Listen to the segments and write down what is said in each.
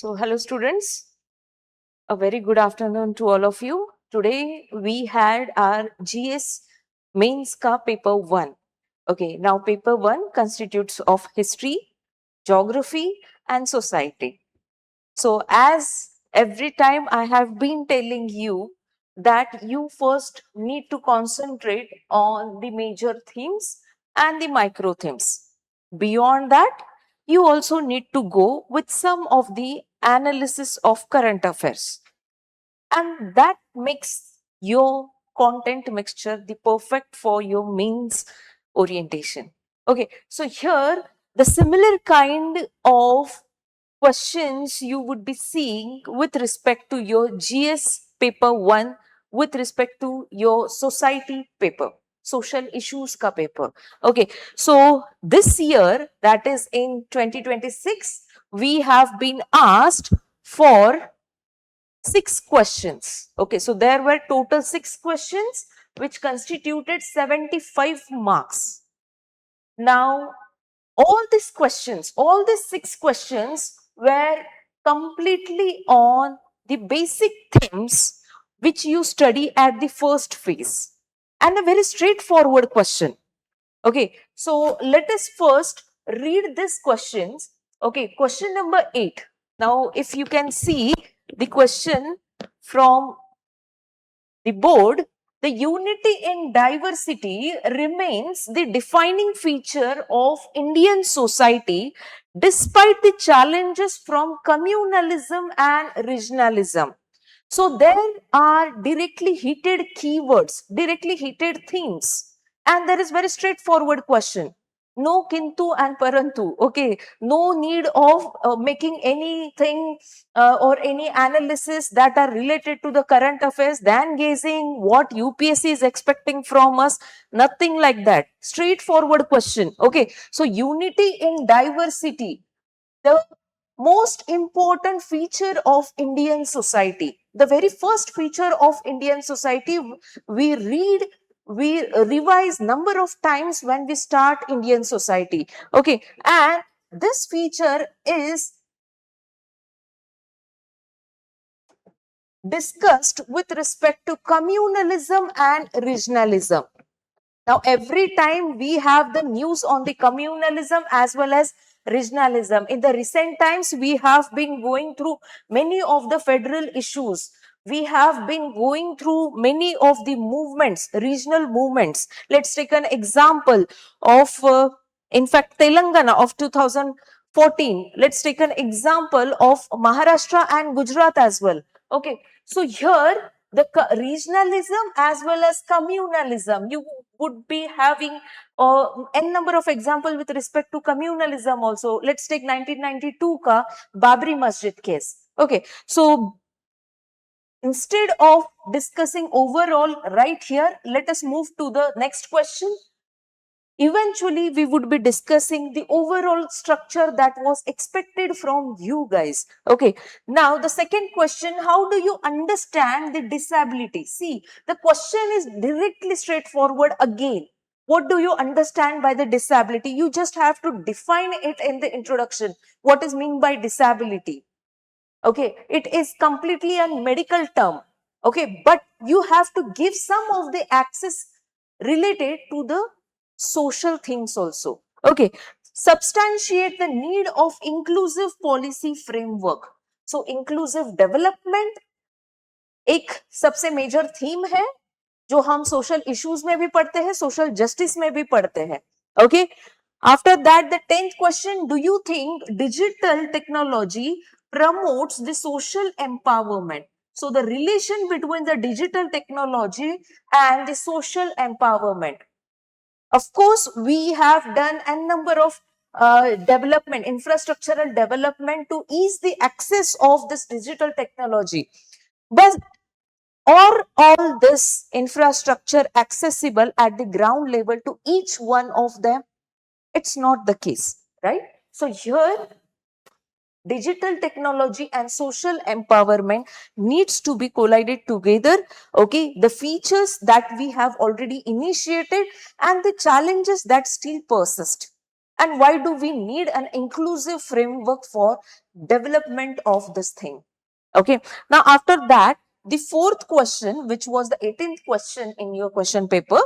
So, hello students, a very good afternoon to all of you. Today we had our GS Mains ka paper 1. Okay, now paper 1 constitutes of history, geography and society. So, as every time I have been telling you that you first need to concentrate on the major themes and the micro themes. Beyond that, you also need to go with some of the analysis of current affairs. And that makes your content mixture the perfect for your mains orientation. Okay, so here the similar kind of questions you would be seeing with respect to your GS paper 1 with respect to your society paper, social issues ka paper. Okay, so this year, that is in 2026, we have been asked for 6 questions. Okay, so there were total 6 questions which constituted 75 marks. Now, all these questions, all these 6 questions were completely on the basic themes which you study at the first phase, and a very straightforward question. Okay, so let us first read these questions. Okay, question number 8. Now, if you can see the question from the board, the unity in diversity remains the defining feature of Indian society despite the challenges from communalism and regionalism. So there are directly heated keywords, directly heated themes, and there is very straightforward question. No kintu and parantu. Okay, no need of making anything or any analysis that are related to the current affairs, than gazing what UPSC is expecting from us. Nothing like that. Straightforward question. Okay, so unity in diversity, the most important feature of Indian society. The very first feature of Indian society, we read, we revise number of times when we start Indian society. Okay, and this feature is discussed with respect to communalism and regionalism. Now, every time we have the news on the communalism as well as regionalism. In the recent times, we have been going through many of the federal issues. We have been going through many of the movements, regional movements. Let's take an example of, in fact, Telangana of 2014. Let's take an example of Maharashtra and Gujarat as well. Okay, so here the regionalism as well as communalism, you would be having n number of example with respect to communalism also. Let's take 1992 ka Babri Masjid case. Okay, so instead of discussing overall right here, let us move to the next question. Eventually we would be discussing the overall structure that was expected from you guys. Okay, now the second question, how do you understand the disability? See, the question is directly straightforward again. What do you understand by the disability? You just have to define it in the introduction. What is meant by disability? Okay, it is completely a medical term. Okay, but you have to give some of the access related to the social things also. Okay, substantiate the need of inclusive policy framework. So inclusive development एक सबसे major theme है जो हम social issues में भी पढ़ते हैं, social justice में भी पढ़ते हैं. Okay, after that, the 10th question, do you think digital technology promotes the social empowerment? So the relation between the digital technology and the social empowerment. Of course, we have done a number of development, infrastructural development to ease the access of this digital technology. But are all this infrastructure accessible at the ground level to each one of them? It's not the case, right? So here, digital technology and social empowerment needs to be collided together. Okay, the features that we have already initiated and the challenges that still persist. and why do we need an inclusive framework for development of this thing. Okay, now after that, the fourth question, which was the 18th question in your question paper,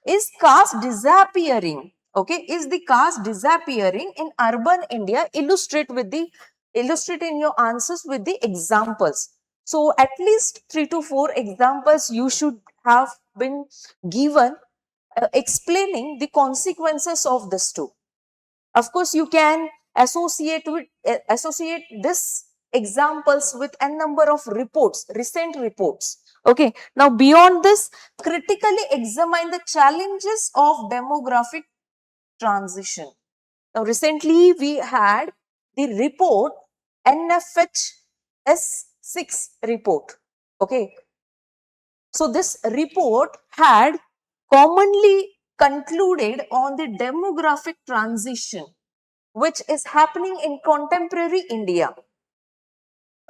is caste disappearing. Okay, is the caste disappearing in urban India? Illustrate in your answers with the examples. So at least 3 to 4 examples you should have been given, explaining the consequences of this too. Of course, you can associate this examples with a number of reports, recent reports. Okay, now beyond this, critically examine the challenges of demographic transition. Now, recently we had the report NFHS 6 report. Okay, so this report had commonly concluded on the demographic transition which is happening in contemporary India.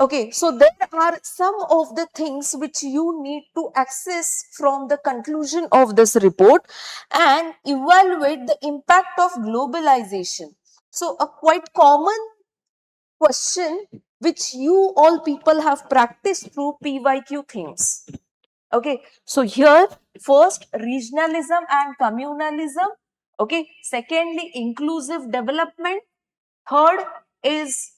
Okay, so there are some of the things which you need to access from the conclusion of this report and evaluate the impact of globalization. So a quite common question which you all people have practiced through PYQ themes. Okay, so here first regionalism and communalism. Okay, secondly inclusive development. Third is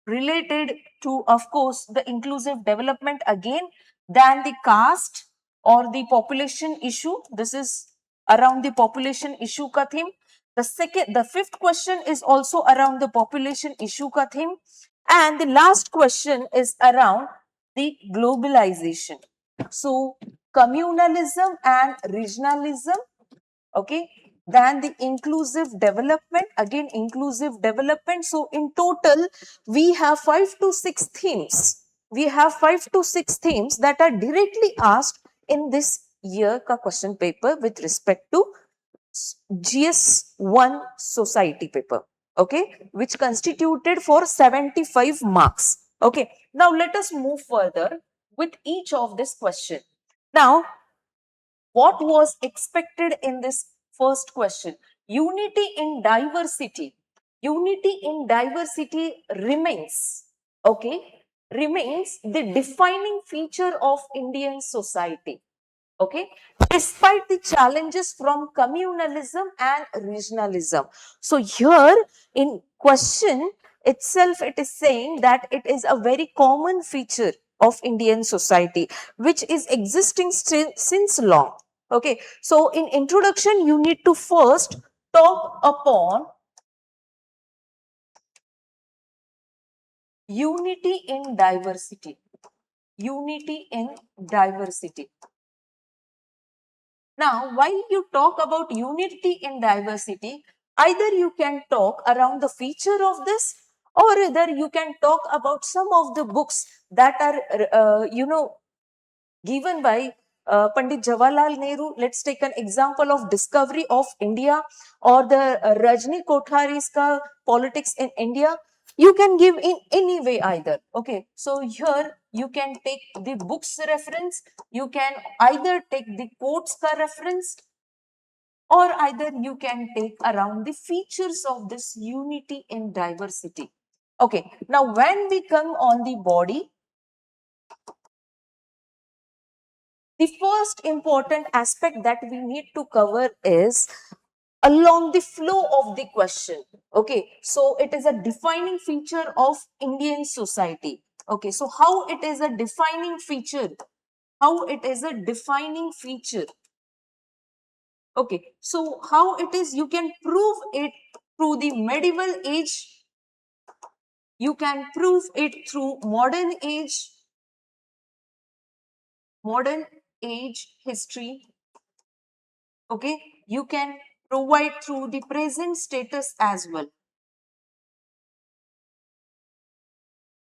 related to, of course, the inclusive development again, than the caste or the population issue. This is around the population issue ka theme. The fifth question is also around the population issue ka theme. And the last question is around the globalization. So, communalism and regionalism, okay, then the inclusive development, again inclusive development. So in total we have 5 to 6 themes, that are directly asked in this year ka question paper with respect to GS1 society paper, okay, which constituted for 75 marks. Okay, now let us move further with each of this question. Now, what was expected in this first question? Unity in diversity. Unity in diversity remains, okay, remains the defining feature of Indian society. Okay, despite the challenges from communalism and regionalism. So here in question itself, it is saying that it is a very common feature of Indian society which is existing still since long. Okay, so in introduction you need to first talk upon unity in diversity. Unity in diversity. Now, while you talk about unity in diversity, either you can talk around the feature of this, or either you can talk about some of the books that are, given by Pandit Jawaharlal Nehru. Let's take an example of Discovery of India, or the Rajni Kothari's ka Politics in India. You can give in any way either. Okay, so here you can take the books reference, you can either take the quotes ka reference, or either you can take around the features of this unity in diversity. Okay, now when we come on the body, the first important aspect that we need to cover is along the flow of the question. Okay, so it is a defining feature of Indian society. Okay, so how it is a defining feature? How it is a defining feature? Okay, so how it is, you can prove it through the medieval age, you can prove it through modern age history. Okay, you can provide through the present status as well.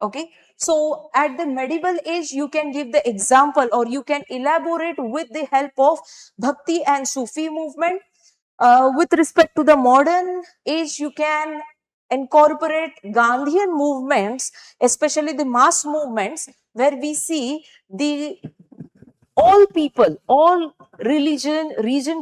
Okay, so at the medieval age you can give the example, or you can elaborate with the help of Bhakti and Sufi movement. With respect to the modern age, you can incorporate Gandhian movements, especially the mass movements, where we see the all people, all region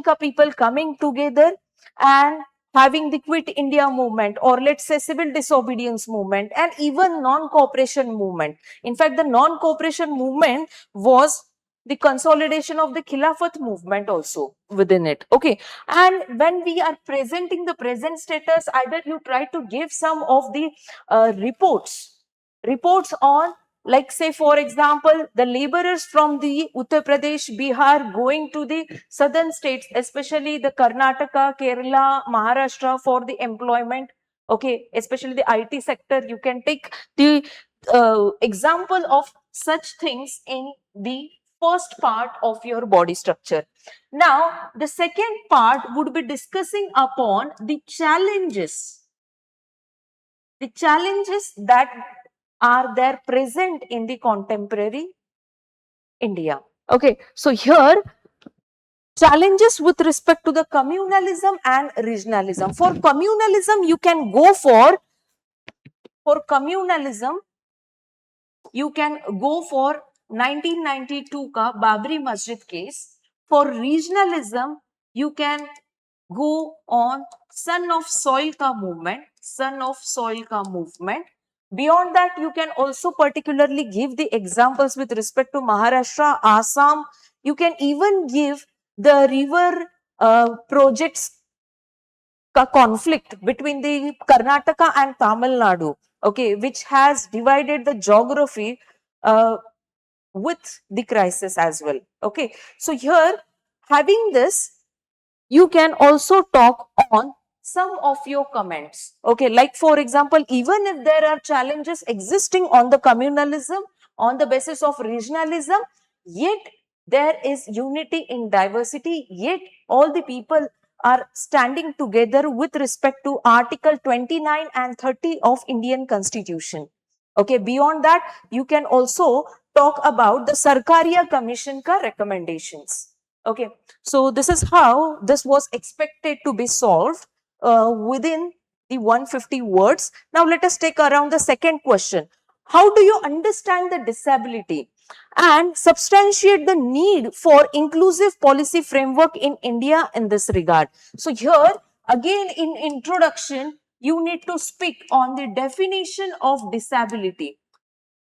ka people coming together and having the Quit India movement, or let's say civil disobedience movement, and even non-cooperation movement. In fact, the non-cooperation movement was the consolidation of the Khilafat movement also within it. Okay. And when we are presenting the present status, either you try to give some of the reports on, like say for example, the laborers from the Uttar Pradesh, Bihar going to the southern states, especially the Karnataka, Kerala, Maharashtra for the employment. Okay, especially the IT sector. You can take the example of such things in the first part of your body structure. Now, the second part would be discussing upon the challenges that are there present in the contemporary India. Okay, so here challenges with respect to the communalism and regionalism. For communalism, you can go for communalism, you can go for 1992 ka Babri Masjid case. For regionalism, you can go on Son of Soil ka movement, Beyond that, you can also particularly give the examples with respect to Maharashtra, Assam. You can even give the river projects conflict between the Karnataka and Tamil Nadu, okay, which has divided the geography with the crisis as well. Okay, so here having this, you can also talk on some of your comments. Okay, like for example, even if there are challenges existing on the communalism, on the basis of regionalism, yet there is unity in diversity, yet all the people are standing together with respect to Article 29 and 30 of Indian Constitution. Okay, beyond that, you can also talk about the Sarkaria Commission ka recommendations. Okay, so this is how this was expected to be solved within the 150 words. Now let us take around the second question. How do you understand the disability and substantiate the need for inclusive policy framework in India in this regard? So here again in introduction, you need to speak on the definition of disability.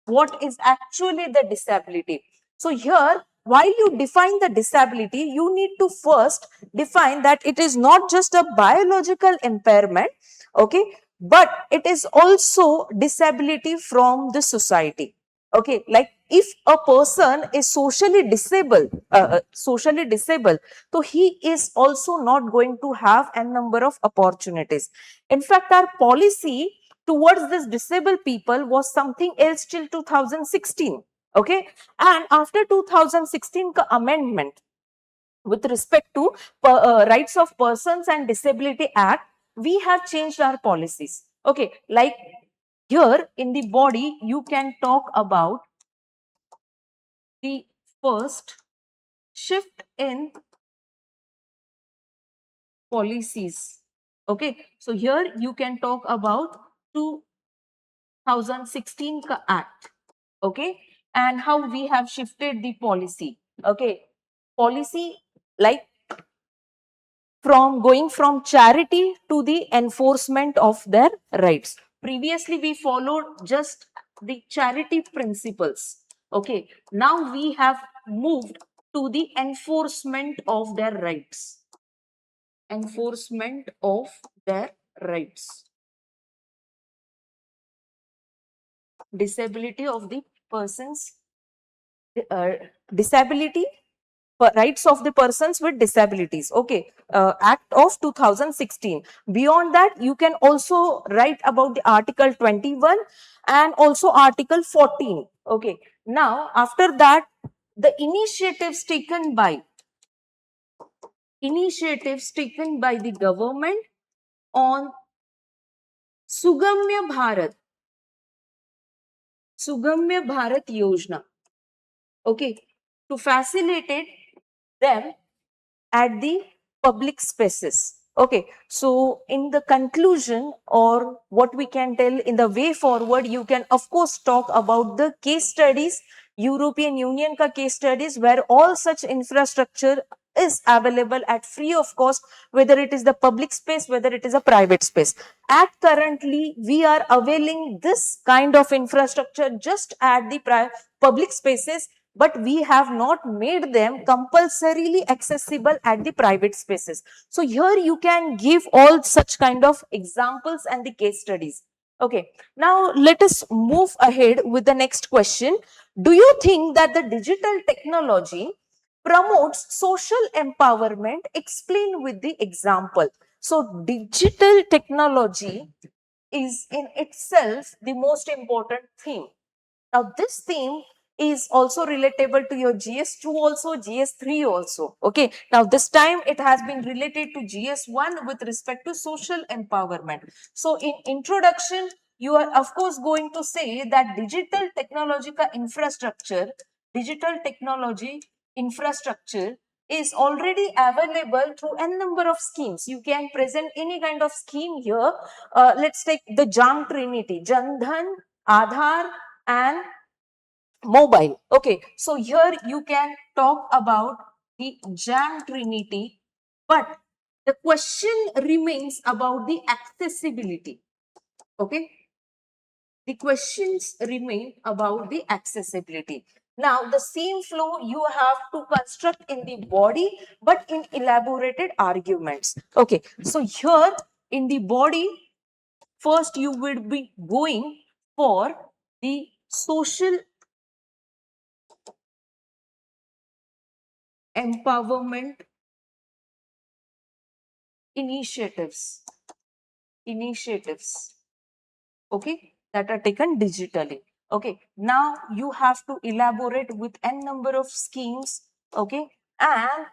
What is actually the disability? So here, while you define the disability, you need to first define that it is not just a biological impairment, okay, but it is also disability from the society. Okay, like if a person is socially disabled, so he is also not going to have a number of opportunities. In fact, our policy towards this disabled people was something else till 2016. Okay, and after 2016 amendment with respect to Rights of Persons and Disability Act, we have changed our policies. Okay, like here in the body, you can talk about the first shift in policies. Okay, so here you can talk about 2016 Act. Okay, and how we have shifted the policy. Okay, policy like going from charity to the enforcement of their rights. Previously, we followed just the charity principles. Okay, now we have moved to the enforcement of their rights. Enforcement of their rights. Disability of the persons, disability rights of the persons with disabilities. Okay, Act of 2016. Beyond that, you can also write about the Article 21 and also Article 14. Okay, now after that, the initiatives taken by the government on Sugamya Bharat Yojana. Okay, to facilitate them at the public spaces. Okay, so in the conclusion, or what we can tell in the way forward, you can of course talk about the case studies, European Union ka case studies, where all such infrastructure is available at free of cost, whether it is the public space, whether it is a private space. At currently, we are availing this kind of infrastructure just at the public spaces, but we have not made them compulsorily accessible at the private spaces. So here you can give all such kind of examples and the case studies. Okay, now let us move ahead with the next question. Do you think that the digital technology promotes social empowerment? Explain with the example. So digital technology is in itself the most important theme. Now this theme is also relatable to your GS2 also, GS3 also. Okay. Now this time it has been related to GS1 with respect to social empowerment. So in introduction, you are of course going to say that digital technology infrastructure is already available through n number of schemes. You can present any kind of scheme here. Let's take the JAM Trinity, Jan Dhan, Aadhaar and mobile. Okay, so here you can talk about the JAM Trinity, but the question remains about the accessibility. Okay, the questions remain about the accessibility. Now, the same flow you have to construct in the body, but in elaborated arguments. Okay, so here in the body, first you will be going for the social empowerment initiatives, okay, that are taken digitally. Okay, now you have to elaborate with n number of schemes. Okay, and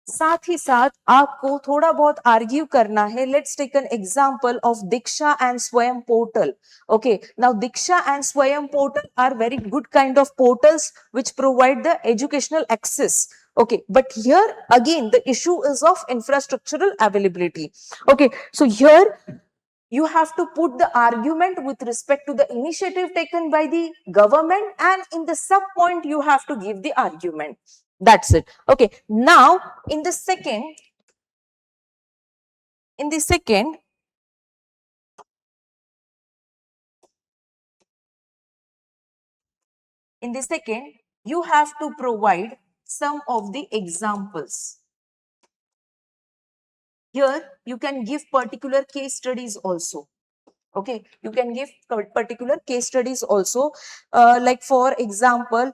साथ ही साथ आपको थोड़ा बहुत argue करना है. Let's take an example of Diksha and Swayam portal. Okay, now Diksha and Swayam portal are very good kind of portals which provide the educational access. Okay, but here again the issue is of infrastructural availability. Okay, so here you have to put the argument with respect to the initiative taken by the government, and in the sub point you have to give the argument. That's it. Okay, now in the second in the second you have to provide some of the examples. Here you can give particular case studies also. Okay, you can give particular case studies also, like for example,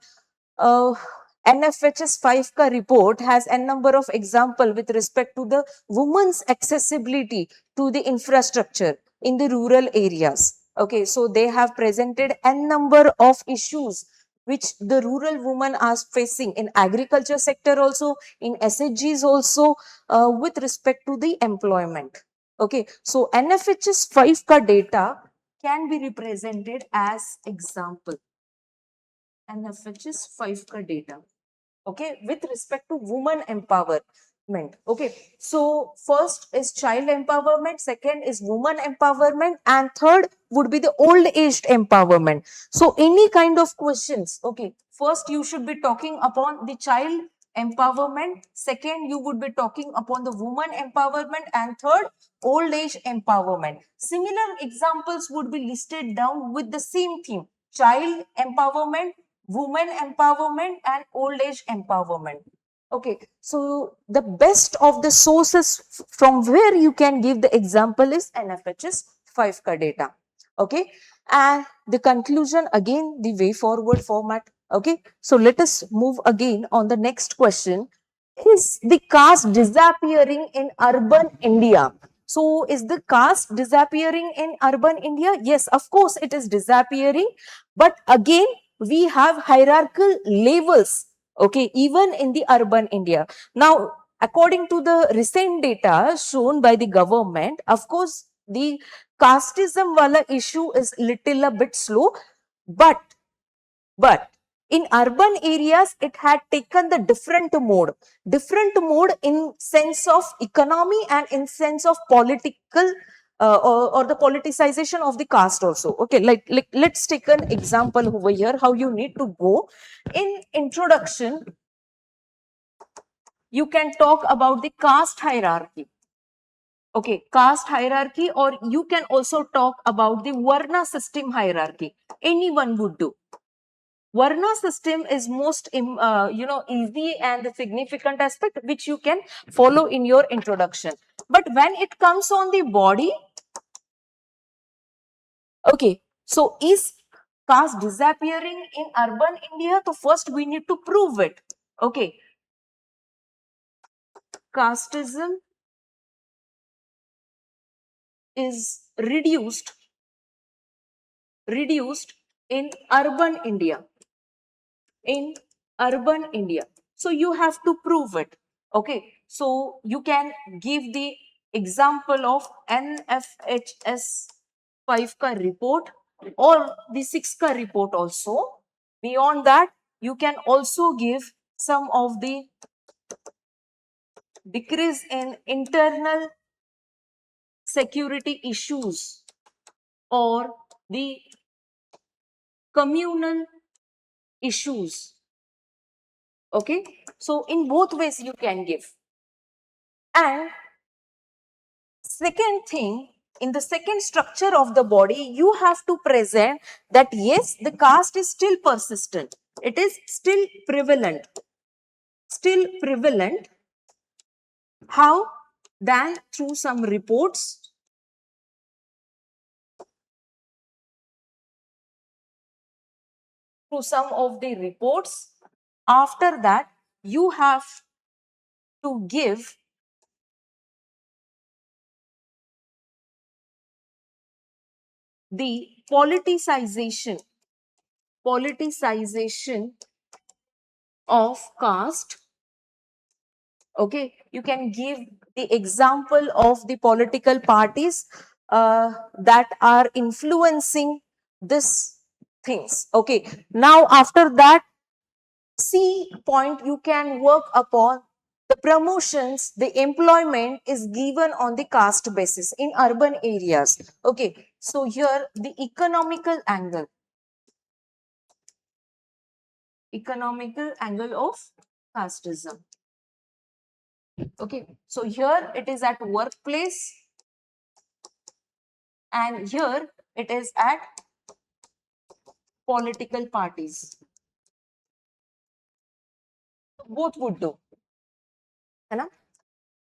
NFHS 5 ka report has a number of example with respect to the women's accessibility to the infrastructure in the rural areas. Okay, so they have presented a number of issues which the rural women are facing in agriculture sector also, in SHGs also, with respect to the employment. Okay, so NFHS 5 ka data can be represented as example. NFHS 5 ka data. Okay, with respect to woman empowerment. Okay, so first is child empowerment, second is woman empowerment, and third would be the old aged empowerment. So any kind of questions, okay, first you should be talking upon the child empowerment, second you would be talking upon the woman empowerment, and third old age empowerment. Similar examples would be listed down with the same theme: child empowerment, women empowerment, and old age empowerment. Okay, so the best of the sources from where you can give the example is NFHS 5 ka data. Okay, and the conclusion again, the way forward format. Okay, so let us move again on the next question. Is the caste disappearing in urban India? So is the caste disappearing in urban India? Yes, of course it is disappearing, but again we have hierarchical levels, okay, even in the urban India. Now, according to the recent data shown by the government, of course, the casteism wala issue is little a bit slow, but in urban areas, it had taken the different mode in sense of economy and in sense of political or the politicization of the caste also. Okay, like let's take an example over here, how you need to go in introduction. you can talk about the caste hierarchy. Okay, caste hierarchy, or you can also talk about the Varna system hierarchy. Anyone would do. Varna system is most easy and the significant aspect which you can follow in your introduction. But when it comes on the body, okay, so is caste disappearing in urban India? So first we need to prove it. Okay, casteism is reduced in urban India. In urban India. So you have to prove it. Okay. So you can give the example of NFHS 5 ka report or the 6 ka report also. Beyond that, you can also give some of the decrease in internal security issues or the communal issues. Okay. So in both ways you can give. And second thing, in the second structure of the body, you have to present that yes, the caste is still persistent. It is still prevalent. Still prevalent. How? Then through some reports. Through some of the reports. After that, you have to give the politicization of caste. Okay, you can give the example of the political parties that are influencing this things. Okay, now after that, C point you can work upon the promotions, the employment is given on the caste basis in urban areas. Okay, so here the economical angle of casteism. Okay, so here it is at workplace and here it is at political parties. Both would do. है ना?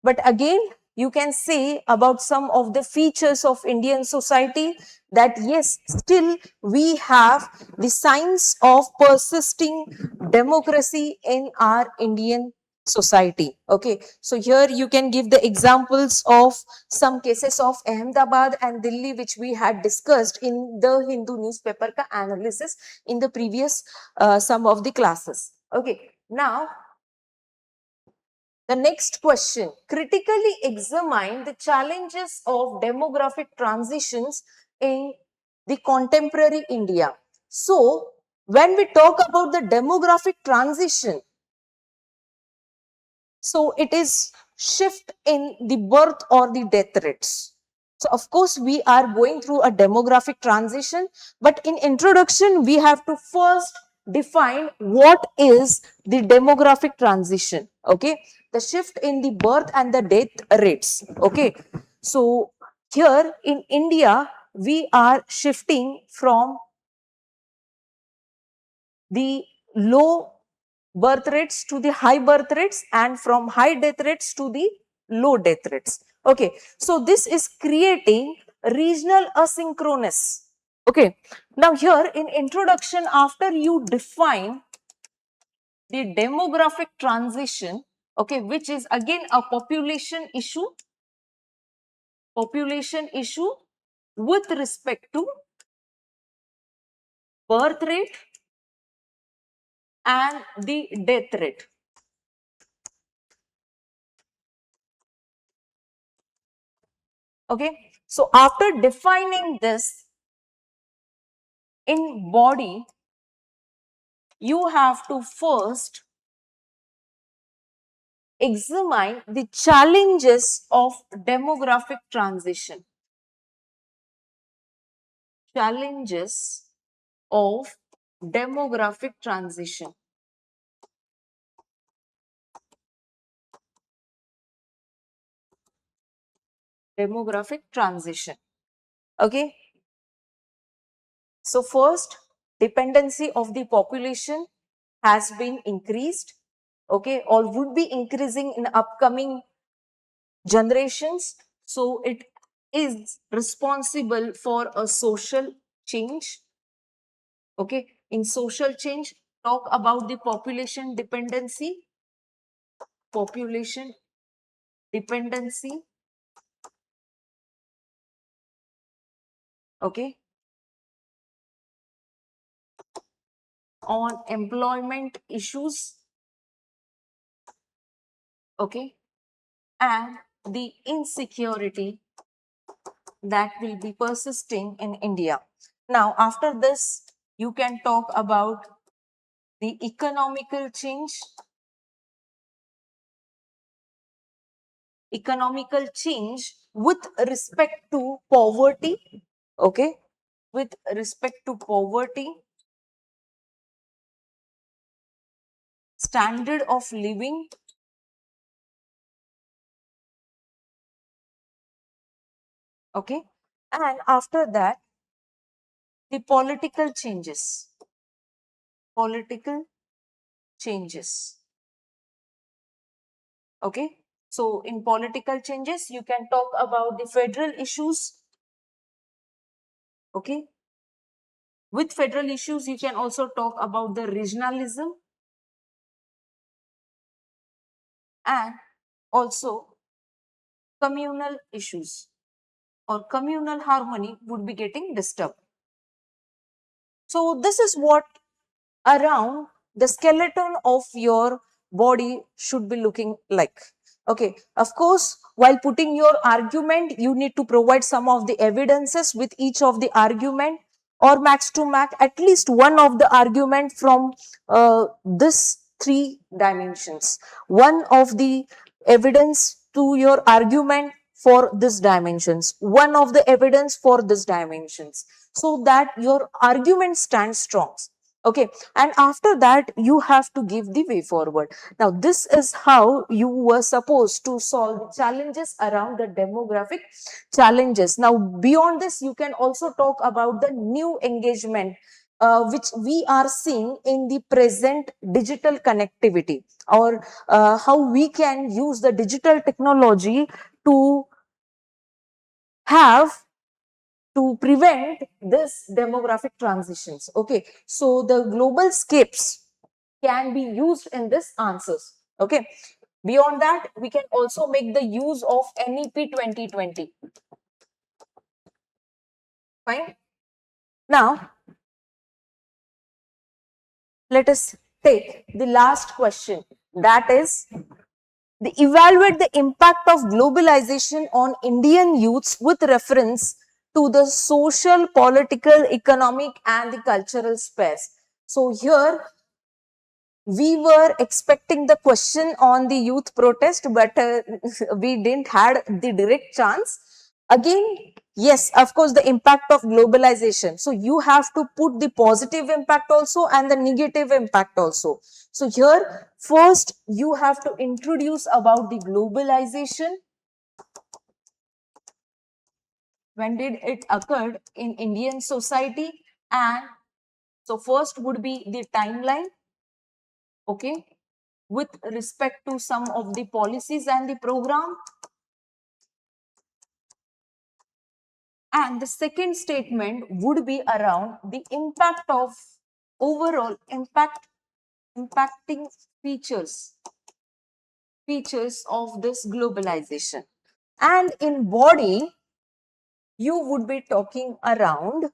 But again, you can say about some of the features of Indian society that yes, still we have the signs of persisting democracy in our Indian society. Okay, so here you can give the examples of some cases of Ahmedabad and Delhi, which we had discussed in the Hindu newspaper ka analysis in the previous some of the classes. Okay, now the next question, critically examine the challenges of demographic transitions in the contemporary India. So, when we talk about the demographic transition, so it is shift in the birth or the death rates. So, of course, we are going through a demographic transition, but in introduction, we have to first define what is the demographic transition. Okay, the shift in the birth and the death rates. Okay, so here in India, we are shifting from the low birth rates to the high birth rates and from high death rates to the low death rates. Okay, so this is creating regional asynchronous. Okay, now here in introduction, after you define the demographic transition, okay, which is again a population issue with respect to birth rate and the death rate. Okay, so after defining this in body, you have to first examine the challenges of demographic transition. Challenges of demographic transition. demographic transition. Okay. So first, dependency of the population has been increased, okay, or would be increasing in upcoming generations. So it is responsible for a social change. Okay, in social change, talk about the population dependency, population dependency. Okay, on employment issues. Okay, and the insecurity that will be persisting in India. Now, after this, you can talk about the economical change with respect to poverty. Okay, with respect to poverty, standard of living. Okay, and after that, the political changes. Okay, so in political changes, you can talk about the federal issues. Okay, with federal issues, you can also talk about the regionalism and also communal issues, or communal harmony would be getting disturbed. So this is what around the skeleton of your body should be looking like. Okay, of course, while putting your argument, you need to provide some of the evidences with each of the argument, or max to max at least one of the argument from this three dimensions. One of the evidence to your argument for this dimensions, one of the evidence for this dimensions, so that your argument stands strong. Okay, and after that you have to give the way forward. Now this is how you were supposed to solve the challenges around the demographic challenges. Now beyond this, you can also talk about the new engagement which we are seeing in the present digital connectivity, or how we can use the digital technology to have to prevent this demographic transitions. Okay, so the global scapes can be used in this answers. Okay, beyond that, we can also make the use of NEP 2020. Fine. Now let us take the last question, that is evaluate the impact of globalization on Indian youths with reference to the social, political, economic and the cultural spheres. So here we were expecting the question on the youth protest, but we didn't had the direct chance. Again, yes, of course, the impact of globalization. So you have to put the positive impact also and the negative impact also. So here, first you have to introduce about the globalization. When did it occurred in Indian society? And so first would be the timeline. Okay, with respect to some of the policies and the program. And the second statement would be around the impact of overall impacting features of this globalization. And in body, you would be talking around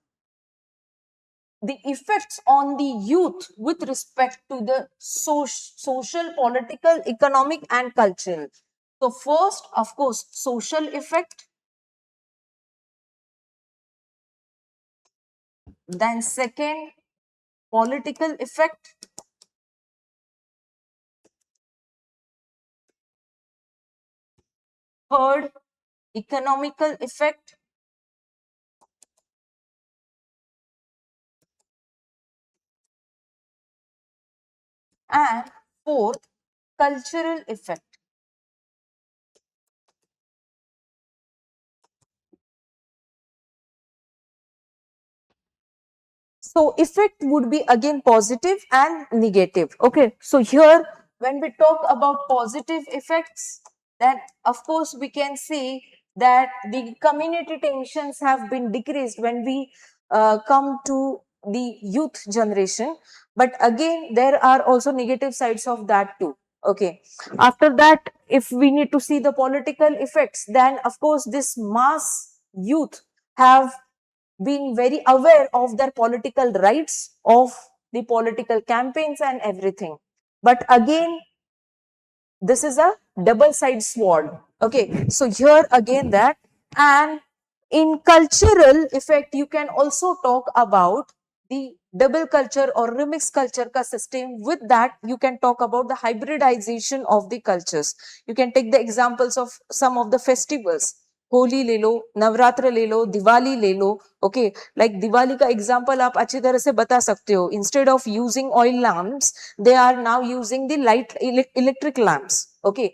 the effects on the youth with respect to the social, political, economic and cultural. So first, of course, social effect, then second, political effect, third, economical effect, and fourth, cultural effect. So effect would be again positive and negative. Okay, so here when we talk about positive effects, then of course we can see that the community tensions have been decreased when we come to the youth generation. But again, there are also negative sides of that too. Okay, after that, if we need to see the political effects, then of course this mass youth have been very aware of their political rights, of the political campaigns and everything. But again, this is a double sided sword. Okay, so here again that, and in cultural effect, you can also talk about the double culture or remix culture ka system. With that, you can talk about the hybridization of the cultures. You can take the examples of some of the festivals. Holi ले लो, नवरात्र ले लो, दिवाली ले लो. Okay, like Diwali का example आप अच्छी तरह से बता सकते हो. Instead of using oil lamps, they are now using the light electric lamps. Okay,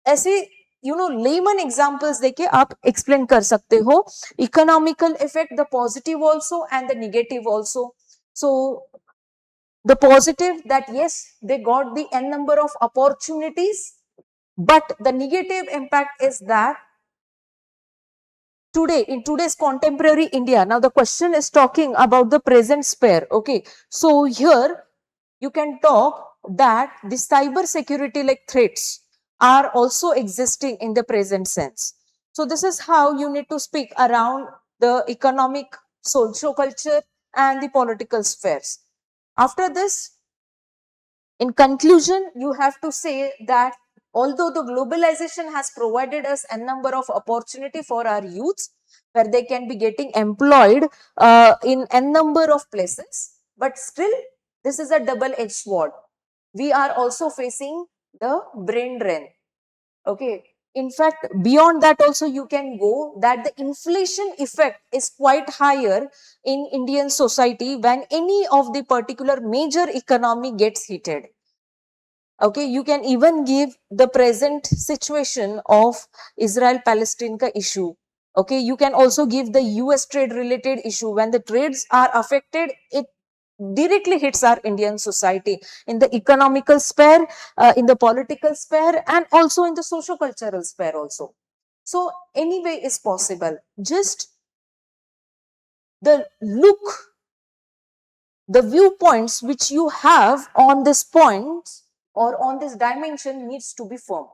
ऐसे लेमन एग्जांपल्स देके आप एक्सप्लेन कर सकते हो. Economical effect, the positive also and the negative also. So the positive, that yes, they got the n number of opportunities, but the negative impact is that today, in today's contemporary India, now the question is talking about the present sphere. Okay, so here you can talk that the cyber security like threats are also existing in the present sense. So this is how you need to speak around the economic, social culture and the political spheres. After this, in conclusion, you have to say that although the globalization has provided us a number of opportunity for our youths, where they can be getting employed in a number of places, but still this is a double-edged sword. We are also facing the brain drain. Okay. In fact, beyond that also you can go that the inflation effect is quite higher in Indian society when any of the particular major economy gets heated. Okay, you can even give the present situation of Israel-Palestine ka issue. Okay, you can also give the US trade related issue. When the trades are affected, it directly hits our Indian society in the economical sphere, in the political sphere, and also in the socio-cultural sphere also. So anyway is possible. Just the look, the viewpoints which you have on this point or on this dimension needs to be firm.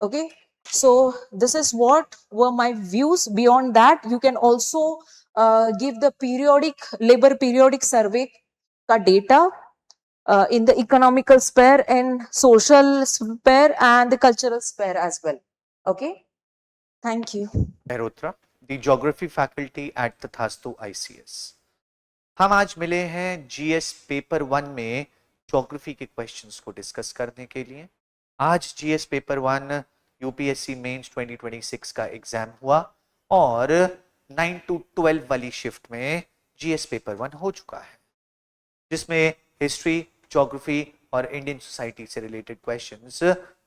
Okay, so this is what were my views. Beyond that, you can also give the labor periodic survey ka data in the economical sphere and social sphere and the cultural sphere as well. Okay, thank you. Mehrotra, the geography faculty at Tathastu ICS. हम आज मिले हैं GS paper 1 में geography के questions को discuss करने के लिए. आज जीएस पेपर 1 यूपीएससी मेंस 2026 का एग्जाम हुआ और 9 to 12 वाली शिफ्ट में जीएस पेपर 1 हो चुका है, जिसमें हिस्ट्री, ज्योग्राफी और इंडियन सोसाइटी से रिलेटेड क्वेश्चंस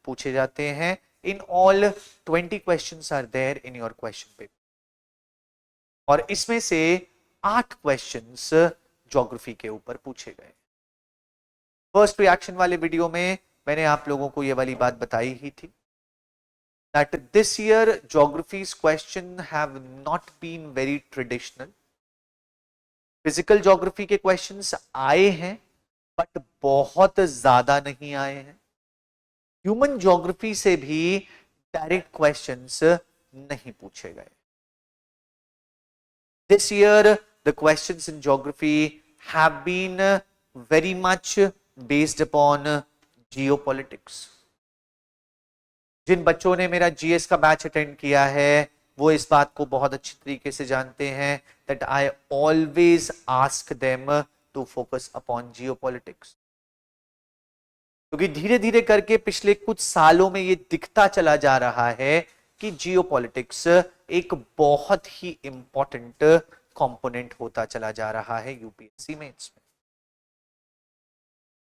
पूछे जाते हैं. In all 20 questions are there in your question paper और इसमें से 8 क्वेश्चंस ज्योग्राफी के ऊपर पूछे गए. फर्स्ट रिएक्शन वाले वीडियो में मैंने आप लोगों को ये वाली बात बताई ही थी that this year geography's question have not been very traditional. Physical geography के क्वेश्चंस आए हैं बट बहुत ज्यादा नहीं आए हैं. ह्यूमन ज्योग्राफी से भी डायरेक्ट क्वेश्चंस नहीं पूछे गए. This year the questions in geography have been very much based upon geopolitics. जिन बच्चों ने मेरा जीएस का बैच अटेंड किया है वो इस बात को बहुत अच्छी तरीके से जानते हैं that I always ask them to focus upon geopolitics. क्योंकि धीरे धीरे करके पिछले कुछ सालों में ये दिखता चला जा रहा है कि जियोपॉलिटिक्स एक बहुत ही इंपॉर्टेंट कंपोनेंट होता चला जा रहा है यूपीएससी मेंस में.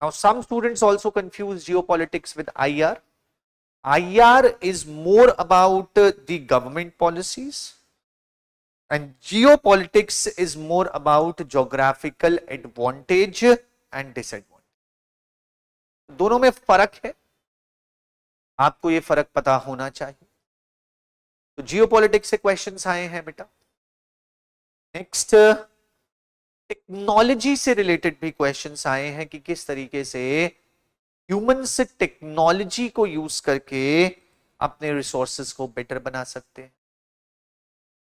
Now some students also confuse geopolitics with IR. IR is more about the government policies and geopolitics is more about geographical advantage and disadvantage. दोनों में फर्क है, आपको ये फर्क पता होना चाहिए. तो जियोपॉलिटिक्स से क्वेश्चंस आए हैं बेटा. नेक्स्ट टेक्नोलॉजी से रिलेटेड भी क्वेश्चंस आए हैं कि किस तरीके से ह्यूमंस टेक्नोलॉजी को यूज करके अपने रिसोर्सेज को बेटर बना सकते हैं.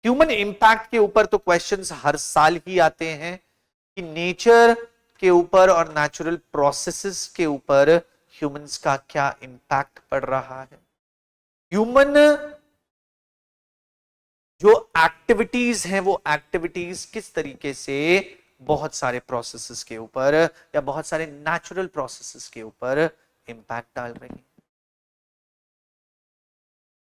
ह्यूमन इंपैक्ट के ऊपर तो क्वेश्चंस हर साल ही आते हैं कि नेचर के ऊपर और नेचुरल प्रोसेसेस के ऊपर ह्यूमंस का क्या इंपैक्ट पड़ रहा है. ह्यूमन जो एक्टिविटीज हैं वो एक्टिविटीज किस तरीके से बहुत सारे प्रोसेसेस के ऊपर या बहुत सारे नेचुरल प्रोसेसेस के ऊपर इंपैक्ट डाल रही हैं.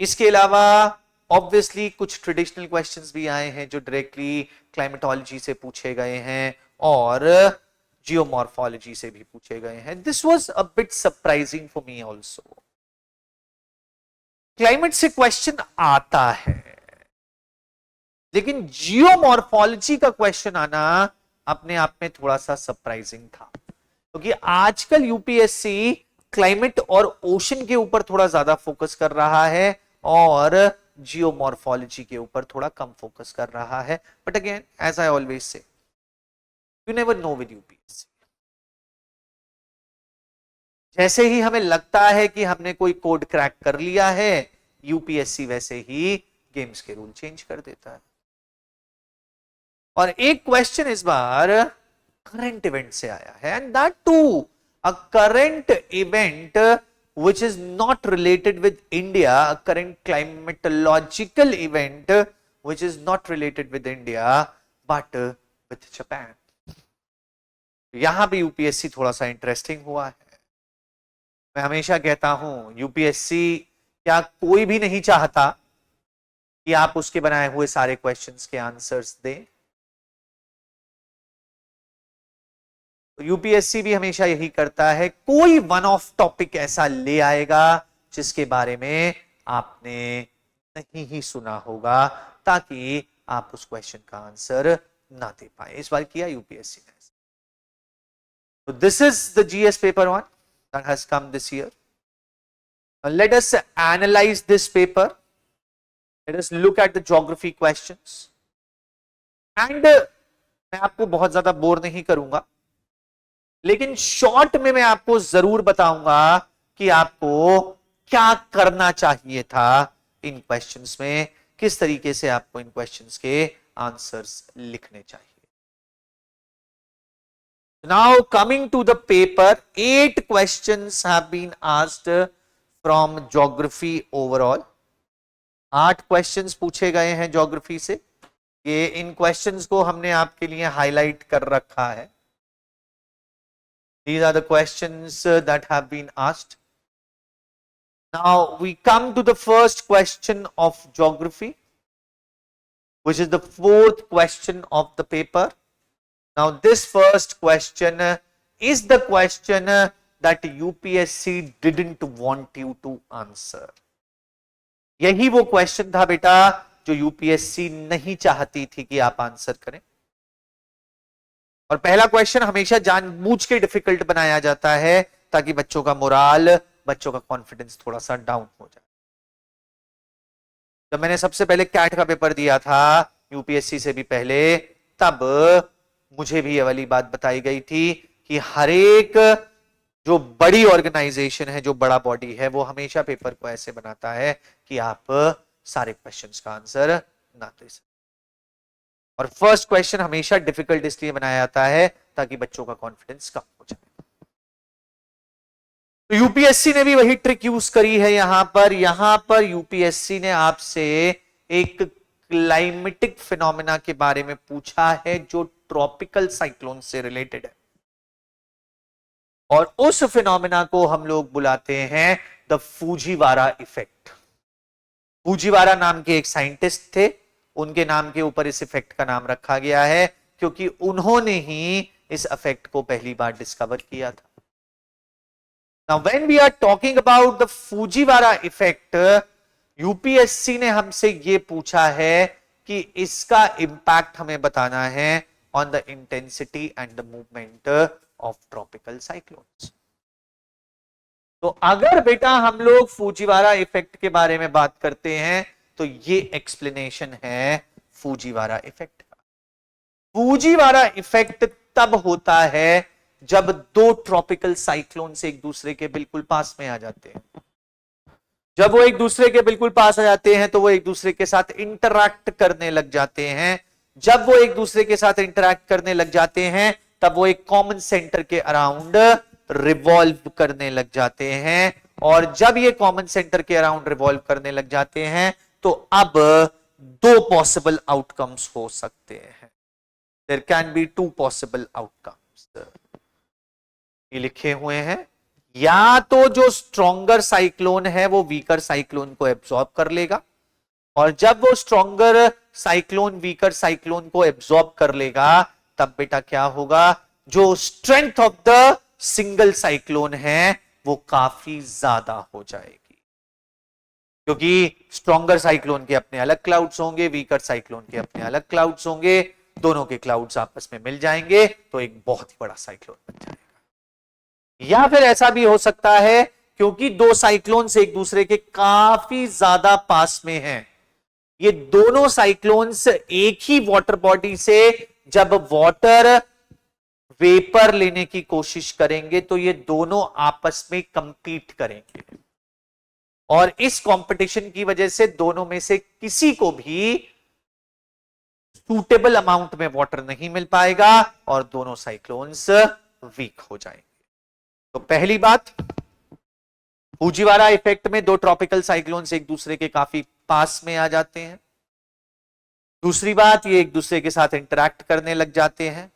इसके अलावा ऑब्वियसली कुछ ट्रेडिशनल क्वेश्चंस भी आए हैं जो डायरेक्टली क्लाइमेटोलॉजी से पूछे गए हैं और जियोमॉर्फोलॉजी से भी पूछे गए हैं. This was a bit surprising for me also. Climate से क्वेश्चन आता है, लेकिन जियोमॉर्फोलॉजी का क्वेश्चन आना अपने आप में थोड़ा सा सरप्राइजिंग था, क्योंकि आजकल यूपीएससी क्लाइमेट और ओशन के ऊपर थोड़ा ज्यादा फोकस कर रहा है और जियोमॉर्फोलॉजी के ऊपर थोड़ा कम फोकस कर रहा है. But again as I always say, you never know with UPSC. जैसे ही हमें लगता है कि हमने कोई कोड क्रैक कर लिया है, यूपीएससी वैसे ही गेम्स के रूल चेंज कर देता है. और एक क्वेश्चन इस बार करंट इवेंट से आया है, and that too a current event which is not related with India, a current climatological event which is not related with India but with Japan. यहां भी यूपीएससी थोड़ा सा इंटरेस्टिंग हुआ है. मैं हमेशा कहता हूं यूपीएससी क्या कोई भी नहीं चाहता कि आप उसके बनाए हुए सारे क्वेश्चंस के आंसर्स दें. यूपीएससी भी हमेशा यही करता है, कोई वन ऑफ टॉपिक ऐसा ले आएगा जिसके बारे में आपने नहीं ही सुना होगा, ताकि आप उस क्वेश्चन का आंसर ना दे पाए. इस बार किया यूपीएससी ने. So this is the GS paper 1 that has come this year. Now let us analyze this paper. Let us look at the geography questions. And मैं आपको बहुत ज्यादा बोर नहीं करूंगा, लेकिन शॉर्ट में मैं आपको जरूर बताऊंगा कि आपको क्या करना चाहिए था इन क्वेश्चंस में, किस तरीके से आपको इन क्वेश्चंस के आंसर्स लिखने चाहिए. Now coming to the paper, 8 questions have been asked from geography overall. 8 questions पूछे गए हैं ज्योग्राफी से. ये इन क्वेश्चंस को हमने आपके लिए हाईलाइट कर रखा है. These are the questions that have been asked. Now we come to the first question of geography, which is the 4th question of the paper. Now this first question is the question that UPSC didn't want you to answer. यही वो question था बेटा जो UPSC नहीं चाहती थी कि आप आंसर करें. और पहला क्वेश्चन हमेशा जानबूझ के डिफिकल्ट बनाया जाता है ताकि बच्चों का मोराल, बच्चों का कॉन्फिडेंस थोड़ा सा डाउन हो जाए. जब मैंने सबसे पहले कैट का पेपर दिया था यूपीएससी से भी पहले, तब मुझे भी ये वाली बात बताई गई थी कि हर एक जो बड़ी ऑर्गेनाइजेशन है, जो बड़ा बॉडी है, वो हमेशा पेपर को ऐसे बनाता है कि आप सारे क्वेश्चंस का आंसर ना दे सकें. और फर्स्ट क्वेश्चन हमेशा डिफिकल्ट इसलिए बनाया जाता है ताकि बच्चों का कॉन्फिडेंस कम हो जाए. तो यूपीएससी ने भी वही ट्रिक यूज करी है. यहां पर यूपीएससी ने आपसे एक क्लाइमेटिक फिनोमेना के बारे में पूछा है जो ट्रॉपिकल साइक्लोन से रिलेटेड है, और उस फिनोमेना को हम लोग बुलाते हैं द फूजीवारा इफेक्ट. फूजीवारा नाम के एक साइंटिस्ट थे, उनके नाम के ऊपर इस इफेक्ट का नाम रखा गया है क्योंकि उन्होंने ही इस इफेक्ट को पहली बार डिस्कवर किया था. Now when we are talking about the Fujiwara effect, UPSC ने हमसे ये पूछा है कि इसका इंपैक्ट हमें बताना है on the intensity and the movement of tropical cyclones. तो अगर बेटा हम लोग फूजीवारा इफेक्ट के बारे में बात करते हैं तो ये एक्सप्लेनेशन है फूजीवारा इफेक्ट का। फूजीवारा इफेक्ट तब होता है जब दो ट्रॉपिकल साइक्लोन से एक दूसरे के बिल्कुल पास में आ जाते हैं। जब वो एक दूसरे के बिल्कुल पास आ जाते हैं तो वो एक दूसरे के साथ इंटरैक्ट करने लग जाते हैं। जब वो एक दूसरे के साथ इंटरैक्ट करने लग जाते हैं तब वो एक कॉमन सेंटर के अराउंड रिवॉल्व करने लग जाते हैं। और जब ये कॉमन सेंटर के अराउंड रिवॉल्व करने लग जाते हैं तो अब दो पॉसिबल आउटकम्स हो सकते हैं। There can be two possible outcomes. ये लिखे हुए हैं, या तो जो स्ट्रॉन्गर साइक्लोन है वो वीकर साइक्लोन को एब्जॉर्ब कर लेगा, और जब वो स्ट्रॉन्गर साइक्लोन वीकर साइक्लोन को एब्जॉर्ब कर लेगा तब बेटा क्या होगा, जो strength of the single cyclone है वो काफी ज्यादा हो जाएगी, क्योंकि स्ट्रॉन्गर साइक्लोन के अपने अलग क्लाउड्स होंगे, वीकर साइक्लोन के अपने अलग क्लाउड्स होंगे, दोनों के क्लाउड्स आपस में मिल जाएंगे तो एक बहुत ही बड़ा साइक्लोन बन जाएगा। या फिर ऐसा भी हो सकता है क्योंकि दो साइक्लोन्स एक दूसरे के काफी ज्यादा पास में हैं, ये दोनों साइक्लोन्स एक ही वाटर बॉडी से जब वाटर वेपर लेने की कोशिश करेंगे तो ये दोनों आपस में कंपीट करेंगे, और इस कंपटीशन की वजह से दोनों में से किसी को भी सूटेबल अमाउंट में वाटर नहीं मिल पाएगा और दोनों साइक्लोन्स वीक हो जाएंगे। तो पहली बात, फूजीवारा इफेक्ट में दो ट्रॉपिकल साइक्लोन्स एक दूसरे के काफी पास में आ जाते हैं। दूसरी बात, ये एक दूसरे के साथ इंटरैक्ट करने लग जाते हैं,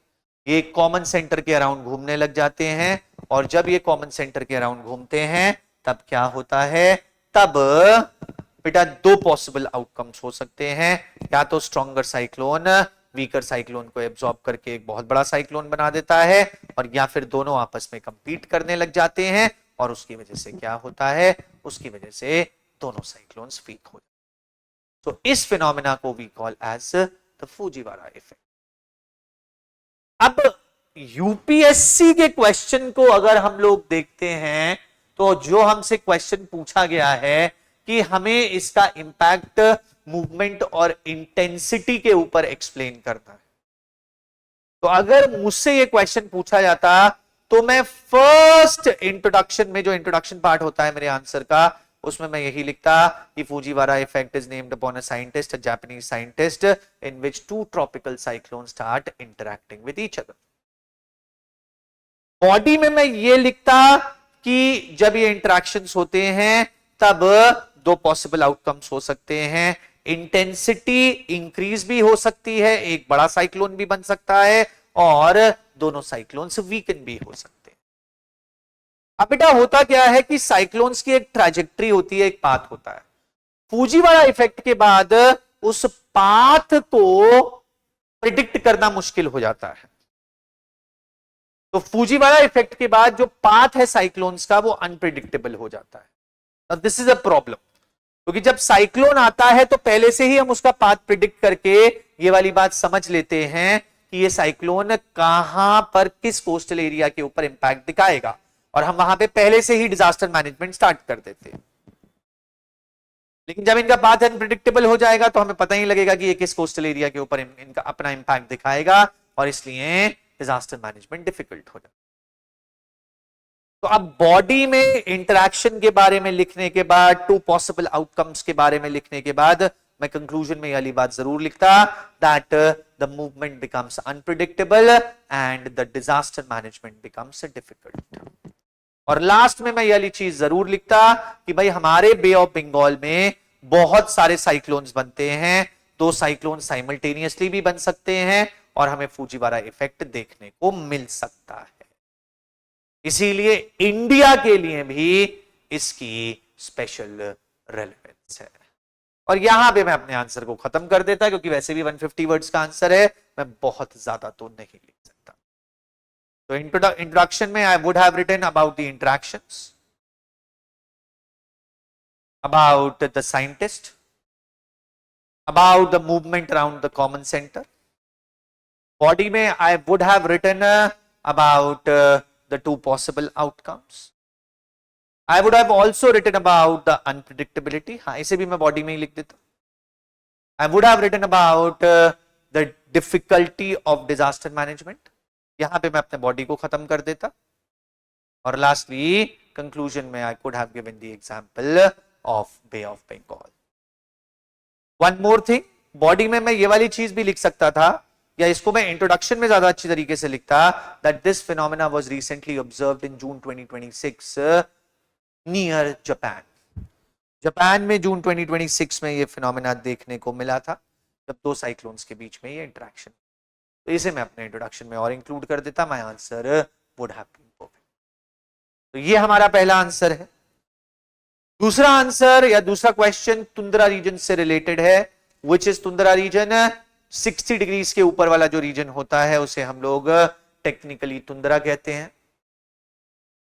ये कॉमन सेंटर के अराउंड घूमने लग जाते हैं, और जब ये कॉमन सेंटर के अराउंड घूमते हैं तब क्या होता है, तब बेटा दो पॉसिबल आउटकम्स हो सकते हैं। या तो स्ट्रॉन्गर साइक्लोन वीकर साइक्लोन को एब्जॉर्ब करके एक बहुत बड़ा साइक्लोन बना देता है, और या फिर दोनों आपस में कंपीट करने लग जाते हैं, और उसकी वजह से क्या होता है, उसकी वजह से दोनों साइक्लोन्स वीक हो जाते हैं। तो इस फिनोमेना को we call as the Fujiwara effect. अब यूपीएससी के क्वेश्चन को अगर हम लोग देखते हैं तो जो हमसे क्वेश्चन पूछा गया है कि हमें इसका इंपैक्ट मूवमेंट और इंटेंसिटी के ऊपर एक्सप्लेन करना है, तो अगर मुझसे ये क्वेश्चन पूछा जाता तो मैं फर्स्ट इंट्रोडक्शन में, जो इंट्रोडक्शन पार्ट होता है मेरे आंसर का, उसमें मैं यही लिखता कि Fujiwara effect is named upon a scientist, a Japanese scientist, in which two tropical cyclone start interacting with each other. Body में मैं ये लिखता कि जब ये इंटरैक्शंस होते हैं तब दो पॉसिबल आउटकम्स हो सकते हैं, इंटेंसिटी इंक्रीज भी हो सकती है, एक बड़ा साइक्लोन भी बन सकता है, और दोनों साइक्लोन्स वीकन भी हो सकते हैं। अब बेटा होता क्या है कि साइक्लोन्स की एक ट्रैजेक्टरी होती है, एक पाथ होता है। फूजीवारा इफेक्ट के बाद उस पाथ को प्रिडिक्ट करना मुश्किल हो जाता है। तो फूजीवारा इफेक्ट के बाद जो पाथ है साइक्लोन्स का वो अनप्रिडिक्टेबल हो जाता है। दिस इज अ प्रॉब्लम, क्योंकि जब साइक्लोन आता है तो पहले से ही हम उसका पाथ प्रिडिक्ट करके ये वाली बात समझ लेते हैं कि ये साइक्लोन कहां पर किस कोस्टल एरिया के ऊपर इंपैक्ट दिखाएगा, और हम वहां पे पहले से ही डिजास्टर मैनेजमेंट स्टार्ट कर देते हैं। लेकिन जब इनका पाथ अनप्रिडिक्टेबल हो जाएगा तो हमें पता ही लगेगा कि ये किस कोस्टल एरिया के ऊपर इनका अपना इंपैक्ट दिखाएगा, और इसलिए डिजास्टर मैनेजमेंट डिफिकल्ट हो जाता है। तो अब बॉडी में इंटरैक्शन के बारे में लिखने के बाद, टू पॉसिबल आउटकम्स के बारे में लिखने के बाद, मैं कंक्लूजन में ये वाली बात जरूर लिखता that the movement becomes unpredictable and the disaster management becomes difficult. और लास्ट में मैं ये वाली चीज जरूर लिखता कि भाई हमारे बे ऑफ बंगाल में बहुत सारे साइक्लोन्स बनते हैं, दो साइक्लोन साइमल्टेनियसली भी बन सकते हैं, और हमें फूजीवारा इफेक्ट देखने को मिल सकता है। इसीलिए इंडिया के लिए भी इसकी स्पेशल रेलेवेंस है। और यहां पे मैं अपने आंसर को खत्म कर देता, क्योंकि वैसे भी 150 वर्ड्स का आंसर है, मैं बहुत ज्यादा तो नहीं लिख सकता। तो इंट्रोडक्शन में I would have written about the interactions, about the scientist, about the movement around the common center. Body में I would have written about the two possible outcomes. I would have also written about the unpredictability. हाँ, इसे भी मैं body में ही लिख देता. I would have written about the difficulty of disaster management. यहां पे मैं अपने body को खत्म कर देता. और lastly, conclusion में I could have given the example of Bay of Bengal. One more thing, body में मैं ये वाली चीज भी लिख सकता था, या इसको मैं इंट्रोडक्शन में ज्यादा अच्छी तरीके से लिखता, that this phenomena was recently observed in June 2026 near Japan. Japan में जून 2026 में ये फिनोमेना देखने को मिला था, जब दो साइक्लोन्स के बीच में ये इंटरेक्शन. तो इसे मैं अपने इंट्रोडक्शन में और इंक्लूड कर देता. My answer would have been perfect. तो ये हमारा पहला आंसर है. दूसरा आंसर या दूसरा क्वेश्चन तुंद्रा रीजन से रिलेटेड है. Which is tundra region? 60 degrees के ऊपर वाला जो रीजन होता है उसे हम लोग टेक्निकली तुंद्रा कहते हैं.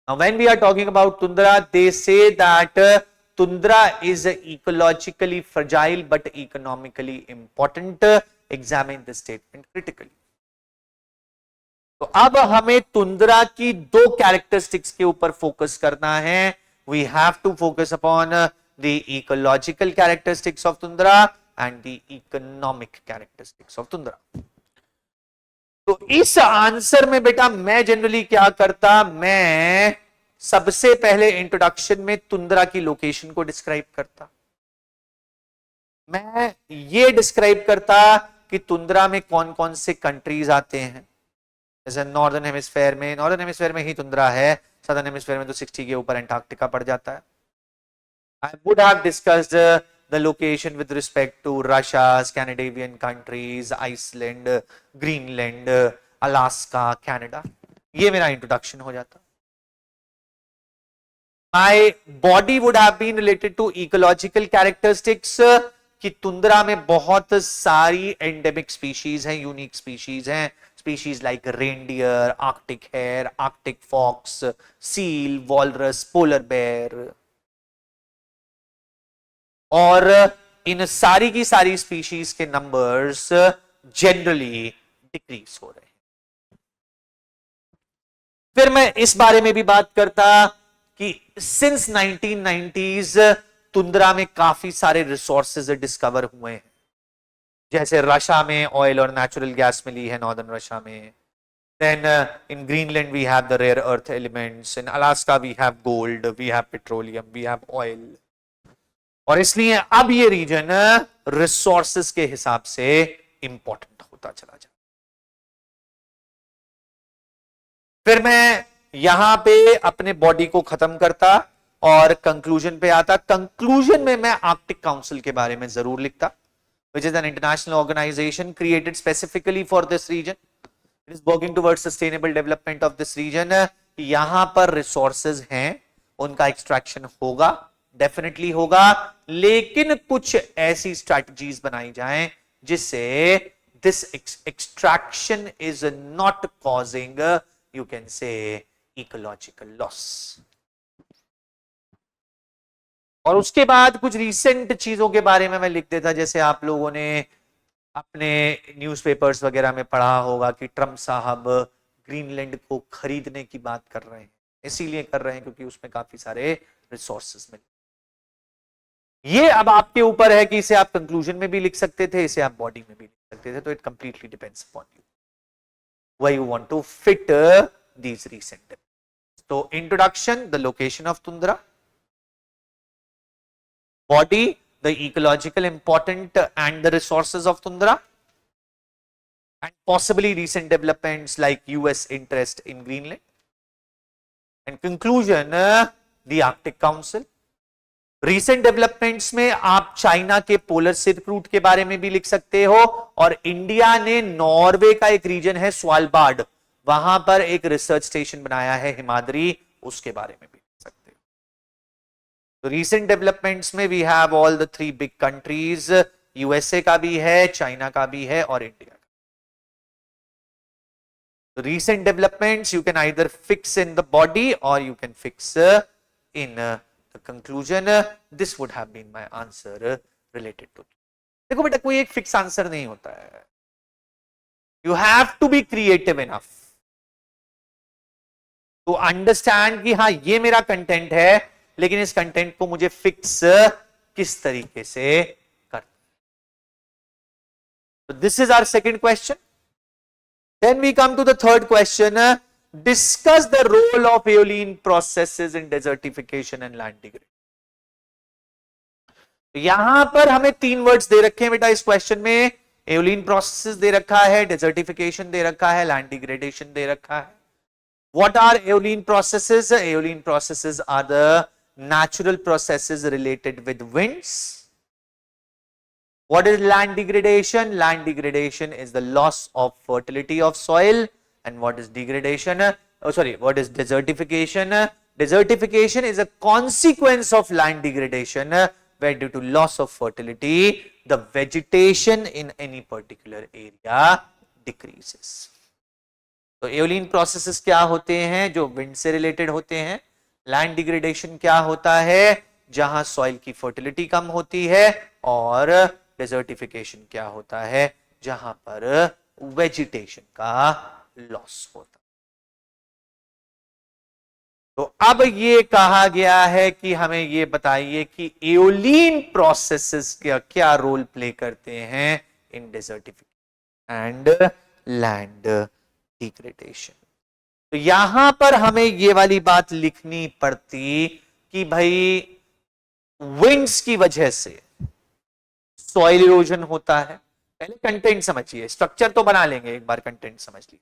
Now when we are talking about tundra, they say that tundra is ecologically fragile but economically important. Examine the statement critically. तो अब हमें तुंद्रा की दो कैरेक्टरिस्टिक्स के ऊपर फोकस करना है. We have to focus upon the ecological characteristics of tundra and the economic characteristics of tundra. तो इस आंसर में बेटा मैं जनरली क्या करता, मैं सबसे पहले इंट्रोडक्शन में तुंद्रा की लोकेशन को डिस्क्राइब करता. मैं ये डिस्क्राइब करता कि तुंद्रा में कौन कौन से कंट्रीज आते हैं. जैसे नॉर्दर्न हेमिस्फेयर में ही तुंद्रा है. सदर्न हेमिस्फेयर में तो 60 के ऊपर एंटार्क्टिका पड़ जाता है. आई would have discussed the location with respect to Russia, Scandinavian countries, Iceland, Greenland, Alaska, Canada. ये मेरा इंट्रोडक्शन हो जाता. My body would have been related to ecological characteristics. कि तुंद्रा में बहुत सारी एंडेमिक स्पीशीज हैं, यूनिक स्पीशीज हैं. Species like reindeer, arctic hare, arctic fox, seal, walrus, polar bear. और इन सारी की सारी स्पीशीज के नंबर्स जनरली डिक्रीज हो रहे हैं. फिर मैं इस बारे में भी बात करता कि सिंस 1990s तुंद्रा में काफी सारे रिसोर्सेज डिस्कवर हुए हैं. जैसे रशिया में ऑयल और नेचुरल गैस मिली है, नॉर्दर्न रशिया में. Then in Greenland we have the rare earth elements. In Alaska we have gold, we have petroleum, we have oil. और इसलिए अब ये रीजन रिसोर्सेस के हिसाब से इंपॉर्टेंट होता चला जाए. फिर मैं यहां पे अपने बॉडी को खत्म करता और कंक्लूजन पे आता. कंक्लूजन में मैं आर्कटिक काउंसिल के बारे में जरूर लिखता, which is an international organization created specifically for this region. It is working towards sustainable development of this region. यहां पर रिसोर्सेज हैं, उनका एक्सट्रैक्शन होगा, डेफिनेटली होगा, लेकिन कुछ ऐसी स्ट्रैटेजीज बनाई जाएं जिससे this extraction is not causing, you can say, ecological loss. और उसके बाद कुछ रीसेंट चीजों के बारे में मैं लिख देता. जैसे आप लोगों ने अपने न्यूज़पेपर्स वगैरह में पढ़ा होगा कि ट्रम्प साहब ग्रीनलैंड को खरीदने की बात कर रहे हैं. इसीलिए कर रहे हैं क्योंकि उसमें काफी सारे रिसोर्सेज मिले. ये अब आपके ऊपर है कि इसे आप कंक्लूजन में भी लिख सकते थे, इसे आप बॉडी में भी लिख सकते थे. तो it completely depends upon you why you want to fit these recent. तो introduction, the location of tundra, body, the ecological important and the resources of tundra, and possibly recent developments like US interest in Greenland, and conclusion, the Arctic Council. Recent developments में आप China के polar silk route के बारे में भी लिख सकते हो, और इंडिया ने नॉर्वे का एक रीजन है स्वालबार्ड, वहां पर एक रिसर्च स्टेशन बनाया है हिमाद्री, उसके बारे में भी. तो रीसेंट डेवलपमेंट्स में we have all the 3 big countries, USA का भी है, चाइना का भी है और इंडिया का. तो recent developments you can either fix in the body और you can fix in the conclusion. This would have been my answer related to देखो बेटा, कोई एक फिक्स आंसर नहीं होता है, you have to be creative enough to understand कि हाँ ये मेरा कंटेंट है, लेकिन इस कंटेंट को मुझे फिक्स किस तरीके से करना। तो this is our second question. Then we come to the third question, discuss the role of aeolian processes in desertification and land degradation. यहां पर हमें तीन वर्ड्स दे रखे हैं बेटा इस क्वेश्चन में, एओलिन प्रोसेसेस दे रखा है, डेजर्टिफिकेशन दे रखा है, लैंड डिग्रेडेशन दे रखा है। What are aeolian processes? Aeolian processes are the natural processes related with winds. What is land degradation? Land degradation is the loss of fertility of soil. And what is degradation? What is desertification? Desertification is a consequence of land degradation, where due to loss of fertility, the vegetation in any particular area decreases. तो aeolian processes क्या होते हैं? जो wind से related होते हैं। Land degradation क्या होता है? जहां सॉइल की फर्टिलिटी कम होती है। और डेजर्टिफिकेशन क्या होता है? जहां पर वेजिटेशन का लॉस होता है। तो अब ये कहा गया है कि हमें ये बताइए कि एओलिन प्रोसेसेस क्या रोल प्ले करते हैं इन डेजर्टिफिकेशन एंड लैंड डिग्रेडेशन। तो यहां पर हमें ये वाली बात लिखनी पड़ती कि भाई विंड्स की वजह से सॉइल इरोजन होता है। पहले कंटेंट समझिए, स्ट्रक्चर तो बना लेंगे, एक बार कंटेंट समझ लीजिए।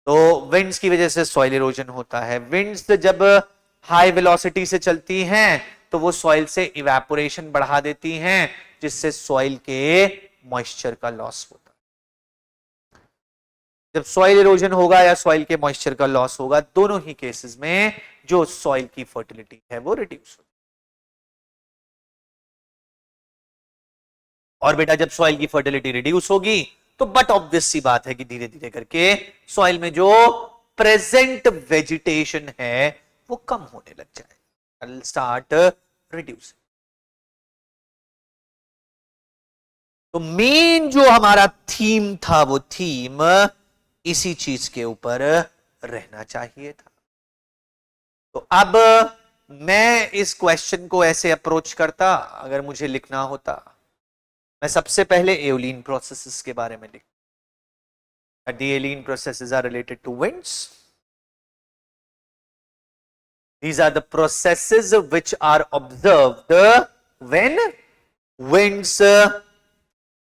तो विंड्स की वजह से सॉइल इरोजन होता है। विंड्स जब हाई वेलोसिटी से चलती हैं तो वो सॉइल से इवेपोरेशन बढ़ा देती हैं, जिससे सॉइल के मॉइस्चर का लॉस होता है। जब सॉइल इरोजन होगा या सॉइल के मॉइस्चर का लॉस होगा, दोनों ही केसेस में जो सॉइल की फर्टिलिटी है वो रिड्यूस होगी। और बेटा जब सॉइल की फर्टिलिटी रिड्यूस होगी तो बट ऑब्वियस सी बात है कि धीरे धीरे करके सॉइल में जो प्रेजेंट वेजिटेशन है वो कम होने लग जाएगा, विल स्टार्ट रिड्यूसिंग। तो मेन जो हमारा थीम था वो थीम इसी चीज के ऊपर रहना चाहिए था। तो अब मैं इस क्वेश्चन को ऐसे अप्रोच करता, अगर मुझे लिखना होता, मैं सबसे पहले एओलिन प्रोसेसेस के बारे में लिखता। The aeolian processes are related to winds. These are the processes which are observed when winds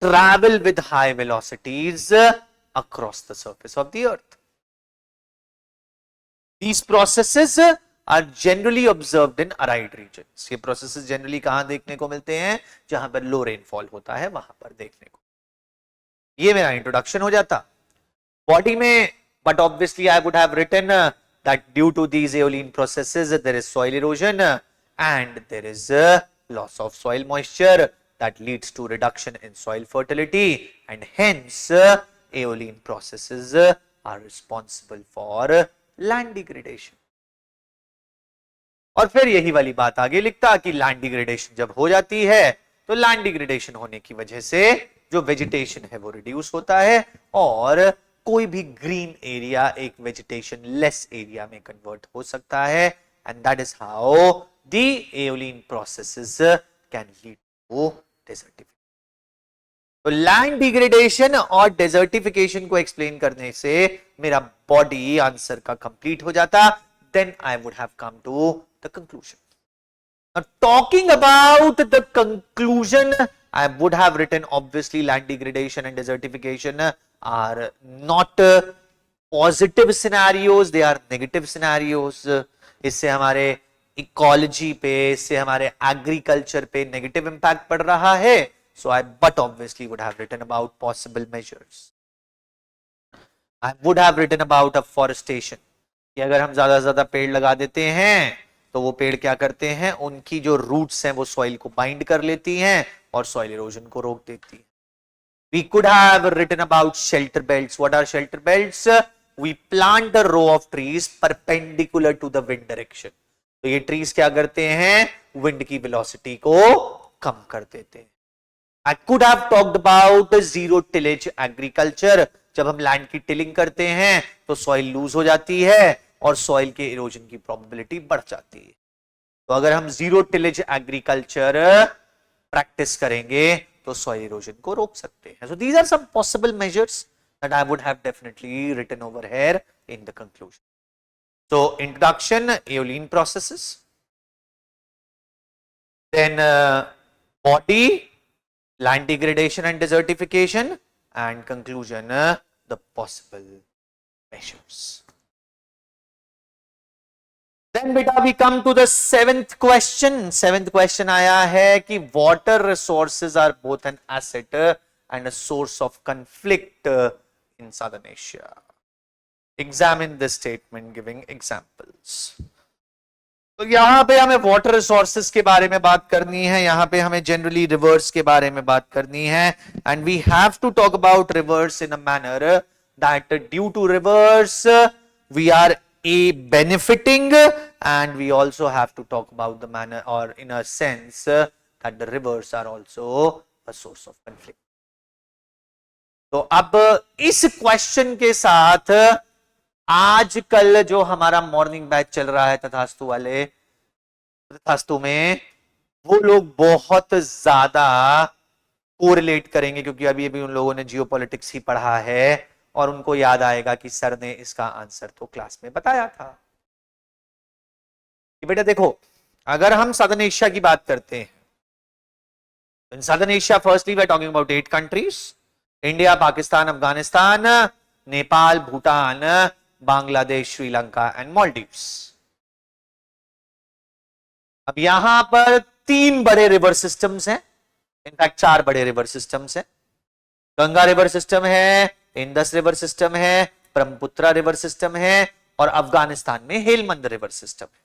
travel with high velocities across the surface of the earth. These processes are generally observed in arid regions. ये processes generally कहां देखने को मिलते हैं? जहां पर low rainfall होता है वहां पर देखने को। ये मेरा इंट्रोडक्शन हो जाता। बॉडी में, but obviously I would have written that due to these aeolian processes there is soil erosion and there is loss of soil moisture that leads to reduction in soil fertility, and hence aeolian processes are responsible for land degradation. और फिर यही वाली बात आगे लिखता कि land degradation जब हो जाती है तो लैंड डिग्रेडेशन होने की वजह से जो वेजिटेशन है वो रिड्यूस होता है और कोई भी ग्रीन एरिया एक वेजिटेशन लेस एरिया में कन्वर्ट हो सकता है, and that is how the aeolian processes can lead to desertification. तो लैंड डिग्रेडेशन और डेजर्टिफिकेशन को एक्सप्लेन करने से मेरा बॉडी आंसर का कंप्लीट हो जाता। Then I would have come to the conclusion. Now, talking about the conclusion, I would have written obviously land degradation and desertification are not positive scenarios, they are negative scenarios. इससे हमारे ecology पे, इससे हमारे agriculture पे negative impact पड़ रहा है। So I but obviously would have written about possible measures. I would have written about afforestation. कि अगर हम ज्यादा से ज्यादा पेड़ लगा देते हैं तो वो पेड़ क्या करते हैं, उनकी जो रूट्स हैं वो सॉइल को बाइंड कर लेती हैं और सॉइल इरोजन को रोक देती है। We could have written about shelter belts. What are shelter belts? We plant a row of trees perpendicular to the wind direction. तो ये ट्रीज क्या करते हैं, विंड की वेलोसिटी को कम कर देते हैं। I could have talked about zero tillage agriculture. जब हम लैंड की टिलिंग करते हैं तो सॉइल लूज हो जाती है और सॉइल के इरोजन की प्रोबेबिलिटी बढ़ जाती है. तो अगर हम जीरो टिलेज एग्रीकल्चर प्रैक्टिस करेंगे तो सॉइल इरोजन को रोक सकते हैं. So these are some possible measures that I would have definitely written over here in the conclusion. So introduction, aeolian processes, then body, land degradation and desertification, and conclusion, the possible measures. Then beta we come to the seventh question. Seventh question आया है कि water resources are both an asset and a source of conflict in Southern Asia. Examine this statement giving examples. तो यहां पे हमें water resources के बारे में बात करनी है, यहां पे हमें जनरली रिवर्स के बारे में बात करनी है. And we have to talk about rivers in a manner that due to rivers we are a benefiting and we also have to talk about the manner और in a sense that the rivers are also a source of conflict. तो अब इस question के साथ आजकल जो हमारा morning batch चल रहा है तथास्तु वाले, तथास्तु में वो लोग बहुत ज्यादा कोरिलेट करेंगे क्योंकि अभी अभी उन लोगों ने जियोपॉलिटिक्स ही पढ़ा है और उनको याद आएगा कि सर ने इसका आंसर तो क्लास में बताया था. कि बेटा देखो, अगर हम सदर्न एशिया की बात करते हैं, in southern Asia firstly we are talking about 8 countries: India, Pakistan, Afghanistan, Nepal, Bhutan, Bangladesh, Sri Lanka and Maldives. अब यहां पर 3 बड़े रिवर सिस्टम्स हैं, इनफैक्ट 4 बड़े रिवर सिस्टम्स हैं. गंगा रिवर सिस्टम है, इंडस रिवर सिस्टम है, ब्रह्मपुत्रा रिवर सिस्टम है और अफगानिस्तान में हेलमंद रिवर सिस्टम है.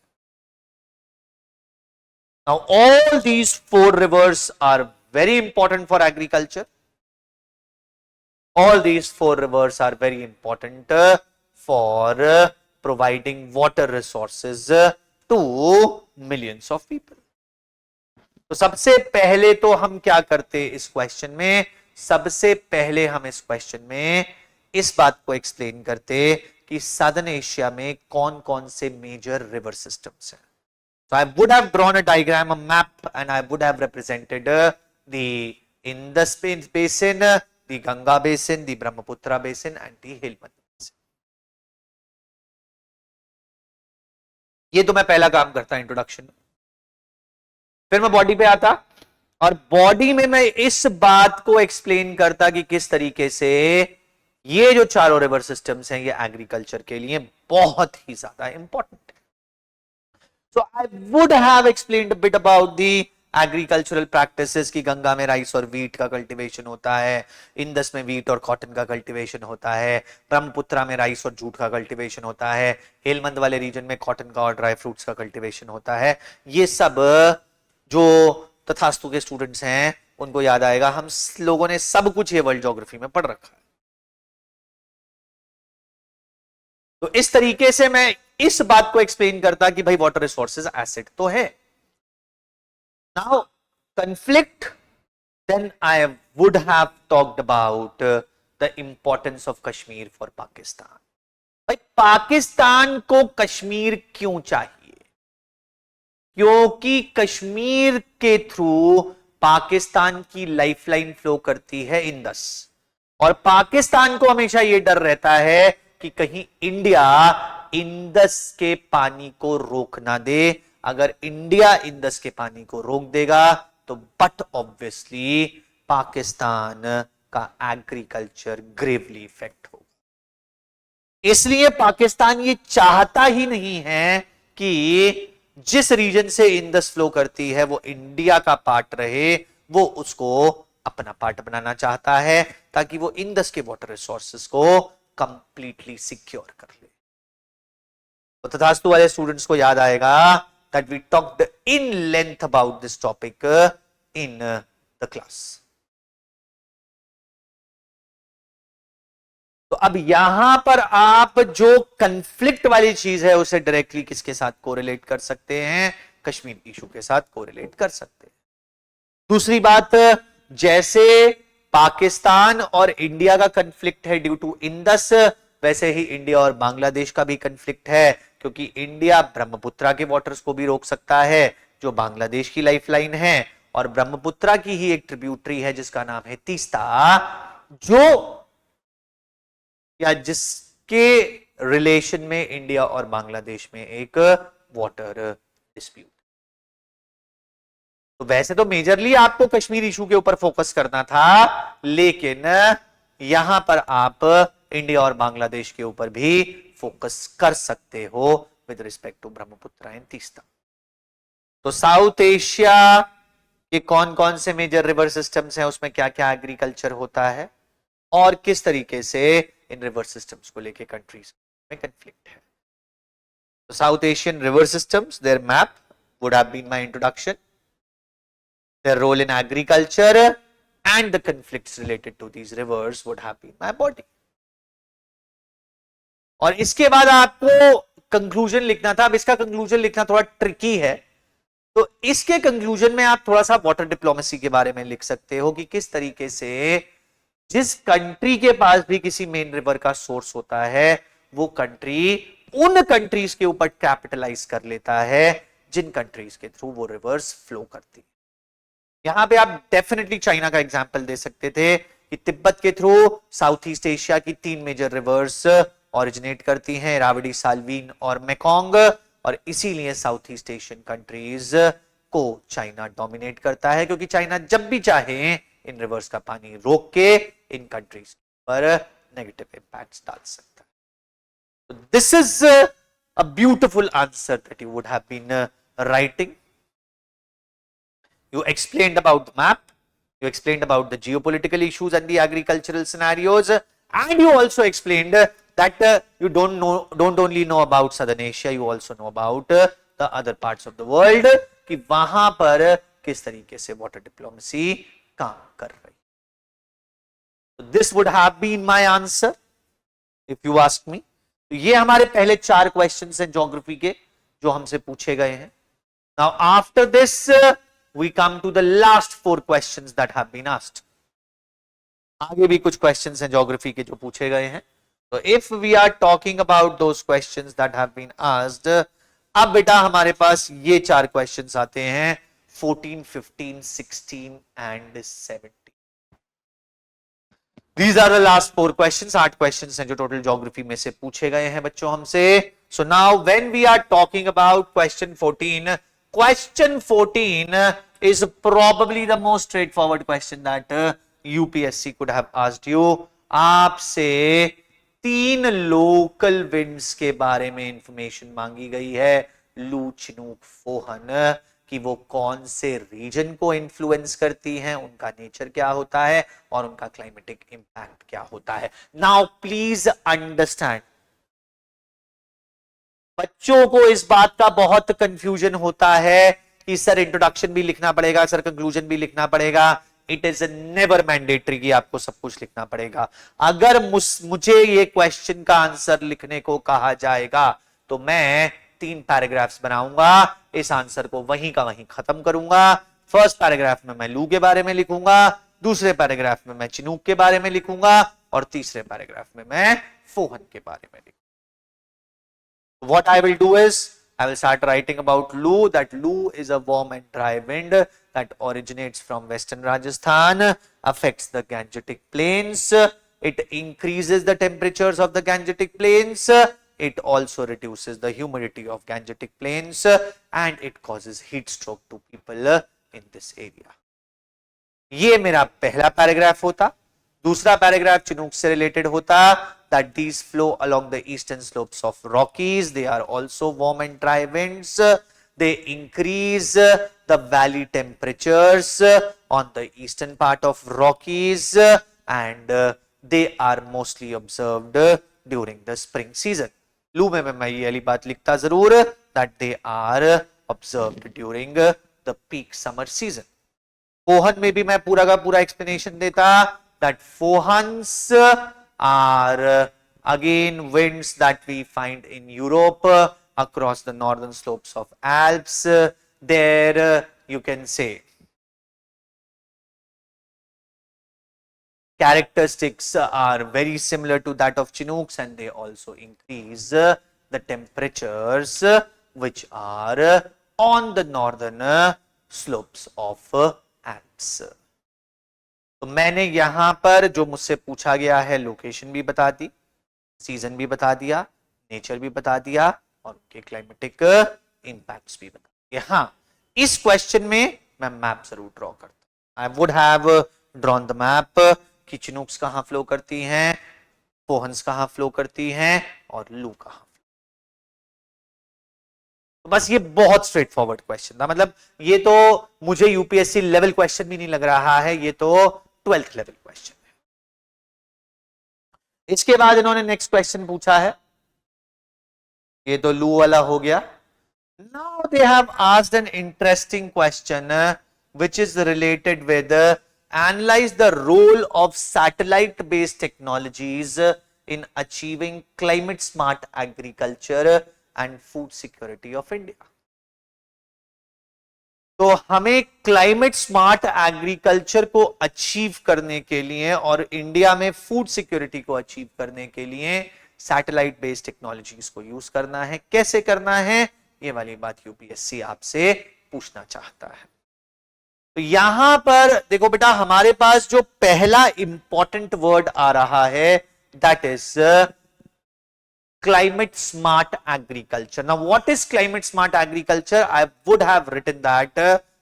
Now all these 4 rivers are very important for agriculture. All these 4 rivers are very important for providing water resources to millions of people. तो सबसे पहले तो हम क्या करते इस क्वेश्चन में, सबसे पहले हम इस क्वेश्चन में इस बात को एक्सप्लेन करते कि सदर्न एशिया में कौन कौन से मेजर रिवर सिस्टम्स हैं. So I would have drawn a diagram, a map, and I would have represented the Indus basin, the Ganga basin, the Brahmaputra basin, and the Helmand basin. ये तो मैं पहला काम करता इंट्रोडक्शन. फिर मैं body पे आता और बॉडी में मैं इस बात को एक्सप्लेन करता कि किस तरीके से ये जो चारों रिवर सिस्टम्स हैं ये एग्रीकल्चर के लिए बहुत ही ज्यादा इंपॉर्टेंट है. So I would have explained a bit about the agricultural practices कि गंगा में राइस और वीट का कल्टीवेशन होता है, इंडस में वीट और कॉटन का कल्टीवेशन होता है, ब्रह्मपुत्रा में राइस और जूट का कल्टीवेशन होता है, हेलमंद वाले रीजन में कॉटन का और ड्राई फ्रूट्स का कल्टीवेशन होता है. ये सब जो तथास्तु के स्टूडेंट्स हैं उनको याद आएगा, हम लोगों ने सब कुछ ये वर्ल्ड ज्योग्राफी में पढ़ रखा है. तो इस तरीके से मैं इस बात को एक्सप्लेन करता कि भाई वाटर रिसोर्सेज एसेट तो है. Now conflict, then I would have talked about the importance of Kashmir for Pakistan. भाई पाकिस्तान को कश्मीर क्यों चाहिए? क्योंकि कश्मीर के थ्रू पाकिस्तान की लाइफलाइन फ्लो करती है इंडस, और पाकिस्तान को हमेशा यह डर रहता है कि कहीं इंडिया इंडस के पानी को रोक ना दे. अगर इंडिया इंडस के पानी को रोक देगा तो बट ऑब्वियसली पाकिस्तान का एग्रीकल्चर ग्रेवली इफेक्ट होगा. इसलिए पाकिस्तान ये चाहता ही नहीं है कि जिस रीजन से इंडस फ्लो करती है वो इंडिया का पार्ट रहे, वो उसको अपना पार्ट बनाना चाहता है ताकि वो इंडस के वाटर रिसोर्सेस को कंप्लीटली सिक्योर कर ले. तो तथास्तु वाले स्टूडेंट्स को याद आएगा that we talked in length about this topic in the class. तो अब यहां पर आप जो कंफ्लिक्ट वाली चीज है उसे डायरेक्टली किसके साथ कोरिलेट कर सकते हैं? कश्मीर इशू के साथ कोरिलेट कर सकते हैं. दूसरी बात, जैसे पाकिस्तान और इंडिया का कंफ्लिक्ट है ड्यू टू इंडस, वैसे ही इंडिया और बांग्लादेश का भी कंफ्लिक्ट है, क्योंकि इंडिया ब्रह्मपुत्रा के वाटर्स को भी रोक सकता है जो बांग्लादेश की लाइफलाइन है, और ब्रह्मपुत्रा की ही एक ट्रिब्यूटरी है जिसका नाम है तीस्ता, जो या जिसके रिलेशन में इंडिया और बांग्लादेश में एक वाटर डिस्प्यूट। तो वैसे तो मेजरली आपको कश्मीर इशू के ऊपर फोकस करना था, लेकिन यहां पर आप इंडिया और बांग्लादेश के ऊपर भी फोकस कर सकते हो with respect to Brahmaputra and Teesta. तो साउथ एशिया के कौन कौन से मेजर रिवर सिस्टम्स हैं, उसमें क्या क्या एग्रीकल्चर होता है, और किस तरीके से इन रिवर सिस्टम्स को लेके कंट्रीज में कंफ्लिक्ट है। तो South Asian river systems, there map would have been my introduction, their role in agriculture and the conflicts related to these rivers would have been my body. और इसके बाद आपको conclusion लिखना था। अब इसका कंक्लूजन लिखना थोड़ा ट्रिकी है, तो इसके कंक्लूजन में आप थोड़ा सा वाटर डिप्लोमेसी के बारे में लिख सकते हो कि किस तरीके से जिस कंट्री के पास भी किसी मेन रिवर का सोर्स होता है, वो कंट्री उन कंट्रीज के ऊपर कैपिटलाइज कर लेता है जिन कंट्रीज के थ्रू वो रिवर्स फ्लो करती है। यहां पे आप डेफिनेटली चाइना का एग्जांपल दे सकते थे कि तिब्बत के थ्रू साउथ ईस्ट एशिया की 3 मेजर रिवर्स ओरिजिनेट करती हैं, इरावदी, साल्वीन और मेकोंग, और इसीलिए साउथ ईस्ट एशियन कंट्रीज को चाइना डोमिनेट करता है, क्योंकि चाइना जब भी चाहे इन रिवर्स का पानी रोक के इन कंट्रीज पर नेगेटिव इंपैक्ट्स डाल सकता है। This is a beautiful answer that you would have been writing. You explained about the map, you explained about the geopolitical issues and the agricultural scenarios, and you also explained that you don't only know about Southern Asia, you also know about the other parts of the world, कि वहां पर किस तरीके से water diplomacy काम कर रही। So this would have been my answer if you ask me. तो ये हमारे पहले 4 क्वेश्चंस हैं ज्योग्राफी के जो हमसे पूछे गए हैं। Now after this we come to the last 4 questions that have been asked. आगे भी कुछ questions हैं ज्योग्राफी के जो पूछे गए हैं। तो if we are talking about those questions that have been asked, अब बेटा हमारे पास ये 4 questions आते हैं 14, 15, 16 and 17. These are the last 4 questions. 8 questions हैं जो टोटल ज्योग्राफी में से पूछे गए हैं बच्चों हमसे। So now when we are talking about question 14, question 14 is probably the most straightforward question that UPSC could have asked you. आपसे 3 लोकल विंड्स के बारे में इंफॉर्मेशन मांगी गई है, लू, चिनूक, फोहन, कि वो कौन से रीजन को इन्फ्लुएंस करती हैं, उनका नेचर क्या होता है और उनका क्लाइमेटिक इंपैक्ट क्या होता है। नाउ प्लीज अंडरस्टैंड, बच्चों को इस बात का बहुत कंफ्यूजन होता है कि सर इंट्रोडक्शन भी लिखना पड़ेगा, सर कंक्लूजन भी लिखना पड़ेगा। इट इज नेवर मैंडेटरी कि आपको सब कुछ लिखना पड़ेगा। अगर मुझे ये क्वेश्चन का आंसर लिखने को कहा जाएगा तो मैं 3 पैराग्राफ्स बनाऊंगा, इस आंसर को वहीं का वहीं खत्म करूंगा। फर्स्ट पैराग्राफ में मैं लू के बारे में लिखूंगा, दूसरे पैराग्राफ में मैं चिनूक के बारे में लिखूंगा, और तीसरे पैराग्राफ में मैं फोहन के बारे में लिखूंगा। What I will do is I will start writing about Loo, that Loo is a warm and dry wind that originates from western Rajasthan, affects the Gangetic plains, it increases the temperatures of the Gangetic plains, it also reduces the humidity of Gangetic plains, and it causes heat stroke to people in this area. ये मेरा पहला paragraph होता। दूसरा paragraph Chinook से related होता, that these flow along the eastern slopes of Rockies. They are also warm and dry winds. They increase the valley temperatures on the eastern part of Rockies, and they are mostly observed during the spring season. लू में मैं ये वाली बात लिखता जरूर, that they are observed during the peak summer season. फोहन में भी मैं पूरा का पूरा एक्सप्लेनेशन देता, that fohans are again winds that we find in Europe across the northern slopes of Alps. There you can say characteristics are very similar to that of Chinooks, and they also increase the temperatures which are on the northern slopes of Alps. तो मैंने यहां पर जो मुझसे पूछा गया है location भी बता दी, सीजन भी बता दिया, नेचर भी बता दिया और उनके क्लाइमेटिक इंपैक्ट्स भी बता दिए. हाँ, इस क्वेश्चन में मैं मैप जरूर ड्रॉ करता. आई would have drawn the map कि चिनूक्स कहां फ्लो करती हैं, पोहन्स कहां फ्लो करती हैं और लू कहां. तो बस ये बहुत स्ट्रेट फॉरवर्ड क्वेश्चन था. मतलब ये तो मुझे यूपीएससी लेवल क्वेश्चन भी नहीं लग रहा है, ये तो 12th लेवल क्वेश्चन है. इसके बाद इन्होंने नेक्स्ट क्वेश्चन पूछा है, ये तो लू वाला हो गया. Now they have asked an interesting question which is related with analyze the role of satellite based technologies in achieving climate smart agriculture and food security of India. तो हमें क्लाइमेट स्मार्ट एग्रीकल्चर को achieve करने के लिए और India में food security को achieve करने के लिए सैटेलाइट बेस्ड टेक्नोलॉजीज को यूज करना है. कैसे करना है, ये वाली बात यूपीएससी आपसे पूछना चाहता है. तो यहां पर देखो बेटा, हमारे पास जो पहला इंपॉर्टेंट वर्ड आ रहा है that is climate smart agriculture. Now what is climate smart agriculture? I would have written that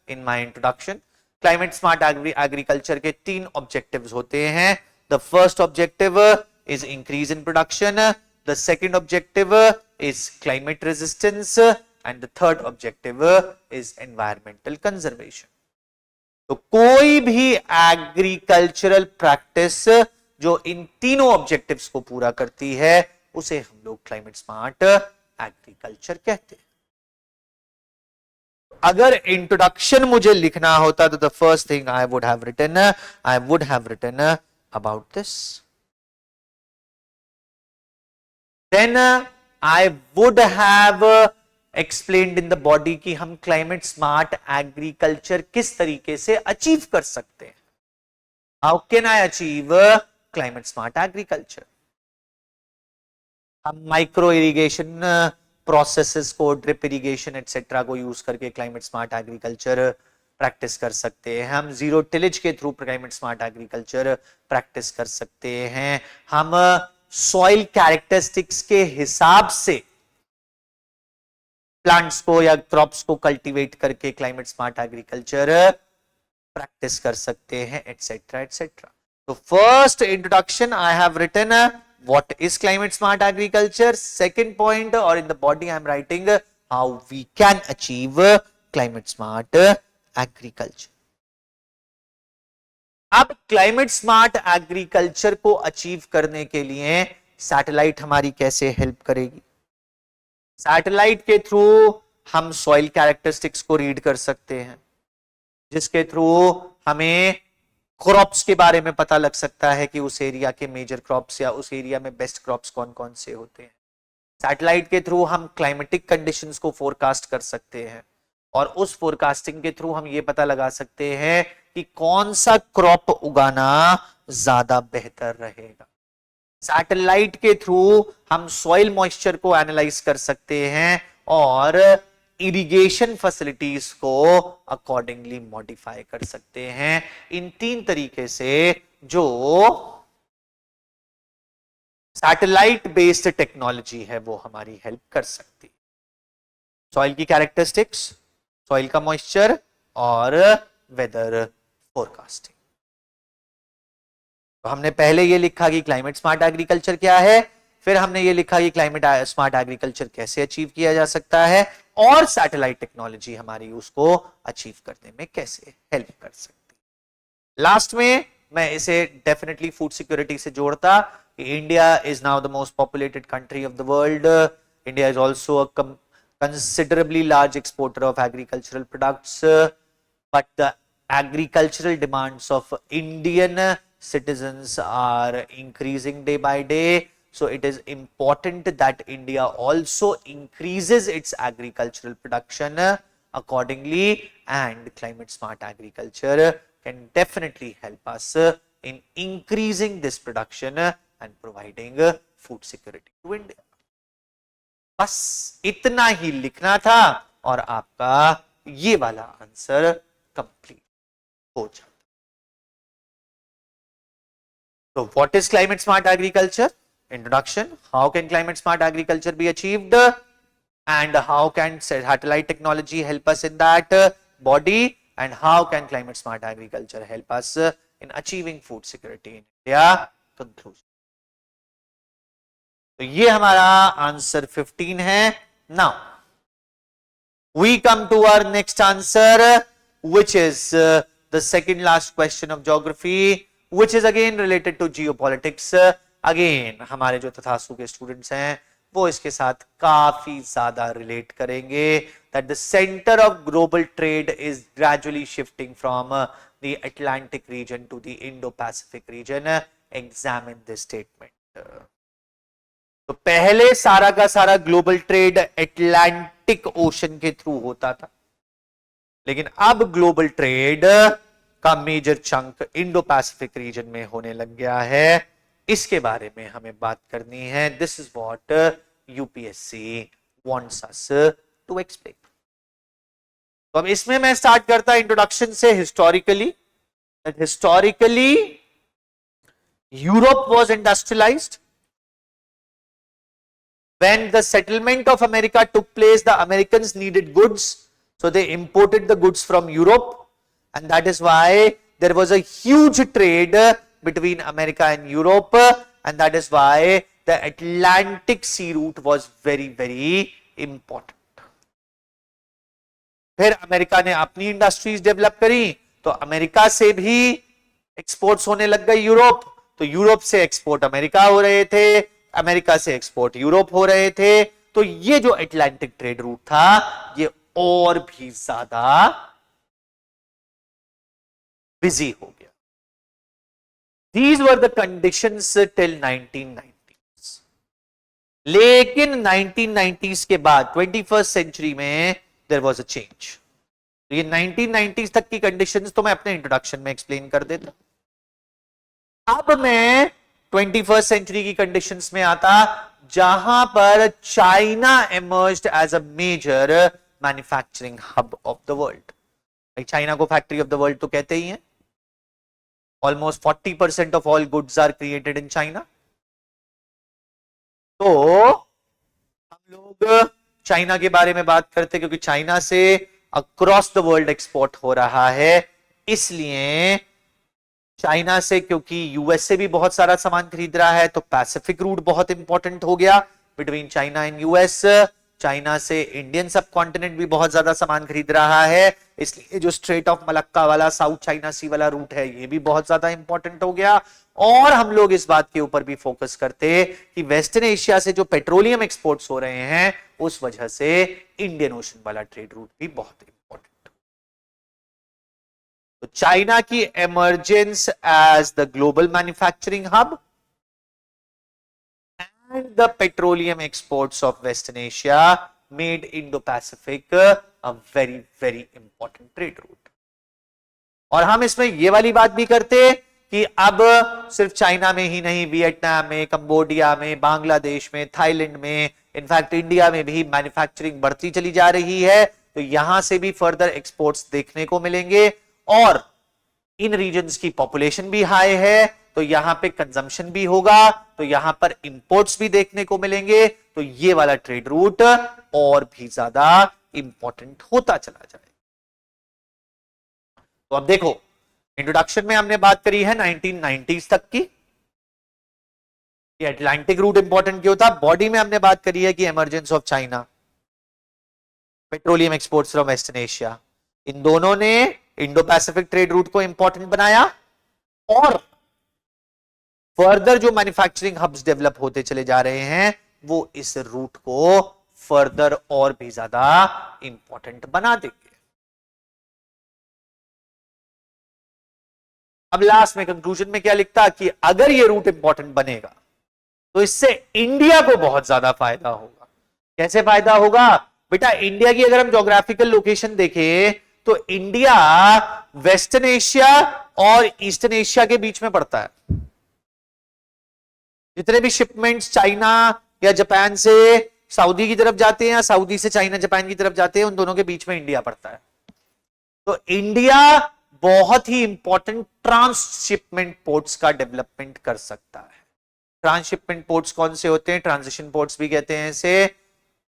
in my introduction. Climate smart agriculture के 3 objectives होते हैं. The first objective is increase in production, the second objective is climate resistance and the third objective is environmental conservation. तो कोई भी agricultural practice जो इन तीनों objectives को पूरा करती है उसे हम लोग क्लाइमेट स्मार्ट एग्रीकल्चर कहते हैं. अगर इंट्रोडक्शन मुझे लिखना होता तो the first thing I would have written about this. Then I would have explained in the body कि हम क्लाइमेट स्मार्ट एग्रीकल्चर किस तरीके से अचीव कर सकते हैं. How can I achieve climate smart agriculture. हम माइक्रो इरिगेशन प्रोसेसेस को, ड्रिप इरिगेशन एटसेट्रा को यूज करके क्लाइमेट स्मार्ट एग्रीकल्चर प्रैक्टिस कर सकते हैं. हम जीरो टिलेज के through climate smart agriculture practice कर सकते हैं. हम सॉइल कैरेक्टरिस्टिक्स के हिसाब से प्लांट्स को या क्रॉप्स को कल्टीवेट करके क्लाइमेट स्मार्ट एग्रीकल्चर प्रैक्टिस कर सकते हैं, एटसेट्रा एटसेट्रा. तो first introduction I have written what is climate smart agriculture. Second point, or in the body I am writing how we can achieve climate smart agriculture. अब climate smart agriculture को achieve करने के लिए satellite हमारी कैसे help करेगी. Satellite के through हम सॉइल कैरेक्टरिस्टिक्स को रीड कर सकते हैं, जिसके थ्रू हमें क्रॉप्स के बारे में पता लग सकता है कि उस एरिया के मेजर क्रॉप्स या उस एरिया में बेस्ट क्रॉप्स कौन कौन से होते हैं. सैटेलाइट के थ्रू हम क्लाइमेटिक कंडीशंस को फोरकास्ट कर सकते हैं और उस फोरकास्टिंग के थ्रू हम ये पता लगा सकते हैं कि कौन सा क्रॉप उगाना ज्यादा बेहतर रहेगा. सैटेलाइट के थ्रू हम सॉइल मॉइस्चर को एनालाइज कर सकते हैं और इरिगेशन फैसिलिटीज को अकॉर्डिंगली मॉडिफाई कर सकते हैं. इन 3 तरीके से जो सैटेलाइट बेस्ड टेक्नोलॉजी है वो हमारी हेल्प कर सकती है. सॉइल की कैरेक्टरिस्टिक्स, सॉइल का मॉइस्चर और वेदर फोरकास्टिंग. तो हमने पहले ये लिखा कि क्लाइमेट स्मार्ट एग्रीकल्चर क्या है, फिर हमने ये लिखा कि क्लाइमेट स्मार्ट एग्रीकल्चर कैसे अचीव किया जा सकता है और सैटेलाइट टेक्नोलॉजी हमारी उसको अचीव करने में कैसे हेल्प कर सकती है. लास्ट में मैं इसे डेफिनेटली फूड सिक्योरिटी से जोड़ता. India is now the most populated country of the world. India is also a considerably large exporter of agricultural products, but the agricultural demands of Indian citizens are increasing day by day. So it is important that India also increases its agricultural production accordingly, and climate smart agriculture can definitely help us in increasing this production and providing food security to India. बस इतना ही लिखना था और आपका ये वाला answer complete हो जाता. So what is climate smart agriculture? Introduction. How can climate smart agriculture be achieved? And how can satellite technology help us in that body? And how can climate smart agriculture help us in achieving food security in India? Conclusion. तो ये हमारा answer 15 है. Now we come to our next answer, which is the second last question of geography, which is again related to geopolitics. Again हमारे जो तथासु के students हैं वो इसके साथ काफी ज्यादा रिलेट करेंगे. that the center of global trade is gradually shifting from the Atlantic region to the Indo-Pacific region. Examine this statement. तो पहले सारा का सारा ग्लोबल ट्रेड अटलांटिक ओशन के थ्रू होता था, लेकिन अब ग्लोबल ट्रेड का major chunk Indo Pacific region में होने लग गया है. इसके बारे में हमें बात करनी है. This is what UPSC wants us to explain. तो अब इसमें मैं स्टार्ट करता इंट्रोडक्शन से. Historically Europe was industrialised. When the settlement of America took place, the Americans needed goods, so they imported the goods from Europe, and that is why there was a huge trade between America and Europe, and that is why the Atlantic sea route was very, very important. फिर America ने अपनी industries develop करी, तो America से भी exports होने लग गए यूरोप, तो यूरोप से एक्सपोर्ट अमेरिका हो रहे थे, अमेरिका से एक्सपोर्ट यूरोप हो रहे थे. तो ये जो अटलांटिक ट्रेड रूट था ये और भी ज्यादा बिजी हो गया. These were the conditions till 1990s. लेकिन 1990s के बाद 21st सेंचुरी में there was a change. ये 1990s तक की कंडीशंस तो मैं अपने इंट्रोडक्शन में एक्सप्लेन कर देता. अब मैं 21st सेंचुरी की कंडीशंस में आता, जहां पर China emerged as a major manufacturing hub of the world. China को फैक्ट्री ऑफ द वर्ल्ड तो कहते ही हैं. Almost 40% of all goods are created in China. तो हम लोग चाइना के बारे में बात करते क्योंकि चाइना से अक्रॉस द वर्ल्ड एक्सपोर्ट हो रहा है. इसलिए चाइना से, क्योंकि यूएस से भी बहुत सारा सामान खरीद रहा है, तो पैसिफिक रूट बहुत इंपॉर्टेंट हो गया between China and US. China से इंडियन सब कॉन्टिनेंट भी बहुत ज्यादा सामान खरीद रहा है, इसलिए जो स्ट्रेट ऑफ मलक्का वाला साउथ चाइना सी वाला रूट है ये भी बहुत ज्यादा इंपॉर्टेंट हो गया. और हम लोग इस बात के ऊपर भी फोकस करते कि वेस्टर्न एशिया से जो पेट्रोलियम एक्सपोर्ट्स हो रहे हैं उस वजह से इंडियन ओशन वाला ट्रेड रूट भी बहुत इंपॉर्टेंट. तो चाइना की emergence as the global manufacturing hub and the petroleum exports of Western Asia made Indo-Pacific a very, very important trade route. और हम इसमें ये वाली बात भी करते कि अब सिर्फ चाइना में ही नहीं, वियतनाम में, कंबोडिया में, बांग्लादेश में, थाईलैंड में, इनफैक्ट इंडिया में भी मैन्युफैक्चरिंग बढ़ती चली जा रही है. तो यहां से भी फर्दर एक्सपोर्ट्स देखने को मिलेंगे. और इन रीजन्स की पॉपुलेशन भी हाई है, तो यहां पे कंजम्पशन भी होगा, तो यहां पर इंपोर्ट्स भी देखने को मिलेंगे. तो ये वाला ट्रेड रूट और भी ज्यादा इंपॉर्टेंट होता चला जाए. तो अब देखो, इंट्रोडक्शन में हमने बात करी है 1990s तक की, अटलांटिक रूट इंपॉर्टेंट क्यों था. बॉडी में हमने बात करी है कि emergence of China, petroleum exports from western Asia, इन दोनों ने इंडो पैसिफिक ट्रेड रूट को इंपॉर्टेंट बनाया. और फर्दर जो मैन्युफैक्चरिंग हब्स डेवलप होते चले जा रहे हैं वो इस रूट को फर्दर और भी ज्यादा इंपॉर्टेंट बना देंगे. अब लास्ट में कंक्लूजन में क्या लिखता कि अगर ये रूट इंपॉर्टेंट बनेगा तो इससे इंडिया को बहुत ज्यादा फायदा होगा. कैसे फायदा होगा बेटा? इंडिया की अगर हम ज्योग्राफिकल लोकेशन देखें तो इंडिया वेस्टर्न एशिया और ईस्टर्न एशिया के बीच में पड़ता है। जितने भी शिपमेंट्स चाइना या जापान से सऊदी की तरफ जाते हैं या सऊदी से चाइना जापान की तरफ जाते हैं, उन दोनों के बीच में इंडिया पड़ता है। तो इंडिया बहुत ही इंपॉर्टेंट ट्रांसशिपमेंट पोर्ट्स का डेवलपमेंट कर सकता है। ट्रांसशिपमेंट पोर्ट्स कौन से होते हैं? ट्रांजिशन पोर्ट्स भी कहते हैं इसे।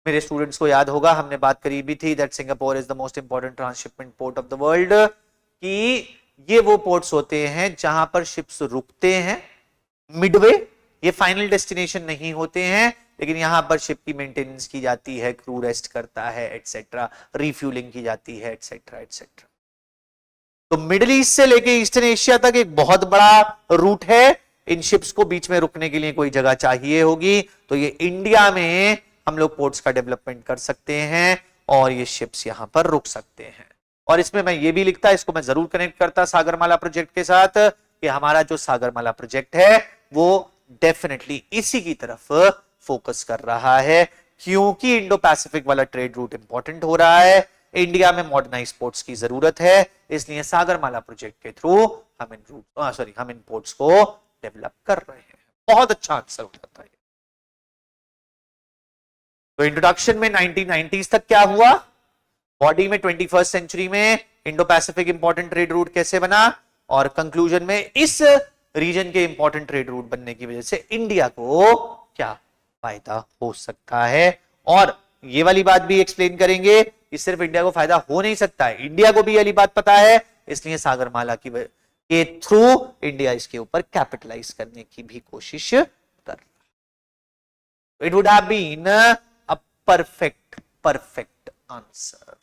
मेरे स्टूडेंट्स को याद होगा, हमने बात करी भी थी that Singapore is the most important transshipment port of the world, कि ये वो पोर्ट्स होते हैं जहां पर शिप्स रुकते हैं मिडवे। ये फाइनल डेस्टिनेशन नहीं होते हैं, लेकिन यहां पर शिप की मेंटेनेंस की जाती है, क्रू रेस्ट करता है एटसेट्रा, रिफ्यूलिंग की जाती है एटसेट्रा एटसेट्रा। तो मिडिल ईस्ट से लेके ईस्टर्न एशिया तक एक बहुत बड़ा रूट है। इन शिप्स को बीच में रुकने के लिए कोई जगह चाहिए होगी, तो ये इंडिया में हम लोग पोर्ट्स का डेवलपमेंट कर सकते हैं और ये शिप्स यहां पर रुक सकते हैं। और इसमें मैं ये भी लिखता, इसको मैं जरूर कनेक्ट करता सागरमाला प्रोजेक्ट के साथ, कि हमारा जो सागरमाला प्रोजेक्ट है वो डेफिनेटली इसी की तरफ फोकस कर रहा है, क्योंकि इंडो पैसिफिक वाला ट्रेड रूट इंपॉर्टेंट हो रहा है। इंडिया में मॉडर्नाइज पोर्ट्स की जरूरत है, इसलिए सागरमाला प्रोजेक्ट के थ्रू हम इन पोर्ट्स को डेवलप कर रहे हैं। बहुत अच्छा आंसर हो जाता है। तो इंट्रोडक्शन में 1990s तक क्या हुआ, बॉडी में 21st सेंचुरी में Indo Pacific important trade route कैसे बना, और कंक्लूजन में इस रीजन के इंपॉर्टेंट ट्रेड रूट बनने की वजह से इंडिया को क्या फायदा हो सकता है। और ये वाली बात भी एक्सप्लेन करेंगे कि सिर्फ इंडिया को फायदा हो नहीं सकता है, इंडिया को भी ये वाली बात पता है, इसलिए सागरमाला के थ्रू इंडिया इसके ऊपर कैपिटलाइज करने की भी कोशिश कर रहा है। It would have been a perfect answer.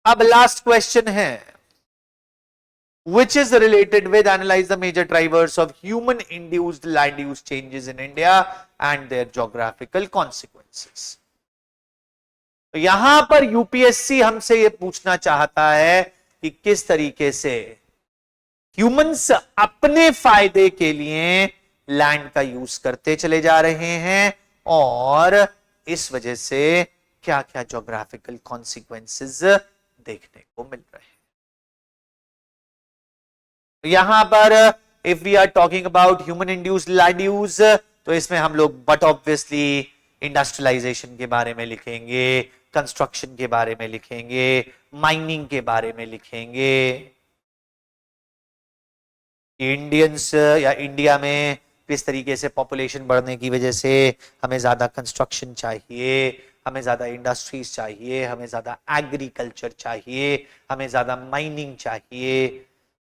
अब लास्ट क्वेश्चन है, which is related with analyze the major drivers of human induced land use changes in India and their geographical consequences। तो यहां पर यूपीएससी हमसे यह पूछना चाहता है कि किस तरीके से ह्यूमंस अपने फायदे के लिए लैंड का यूज करते चले जा रहे हैं और इस वजह से क्या क्या ज्योग्राफिकल कॉन्सिक्वेंसेस देखने को मिल रहे हैं। यहां पर if we are talking about human induced land use, तो इसमें हम लोग बट ऑब्वियसली इंडस्ट्रियलाइजेशन के बारे में लिखेंगे, कंस्ट्रक्शन के बारे में लिखेंगे, माइनिंग के बारे में लिखेंगे। इंडियंस या इंडिया में किस तरीके से पॉपुलेशन बढ़ने की वजह से हमें ज्यादा कंस्ट्रक्शन चाहिए, हमें ज्यादा इंडस्ट्रीज चाहिए, हमें ज्यादा एग्रीकल्चर चाहिए, हमें ज्यादा माइनिंग चाहिए।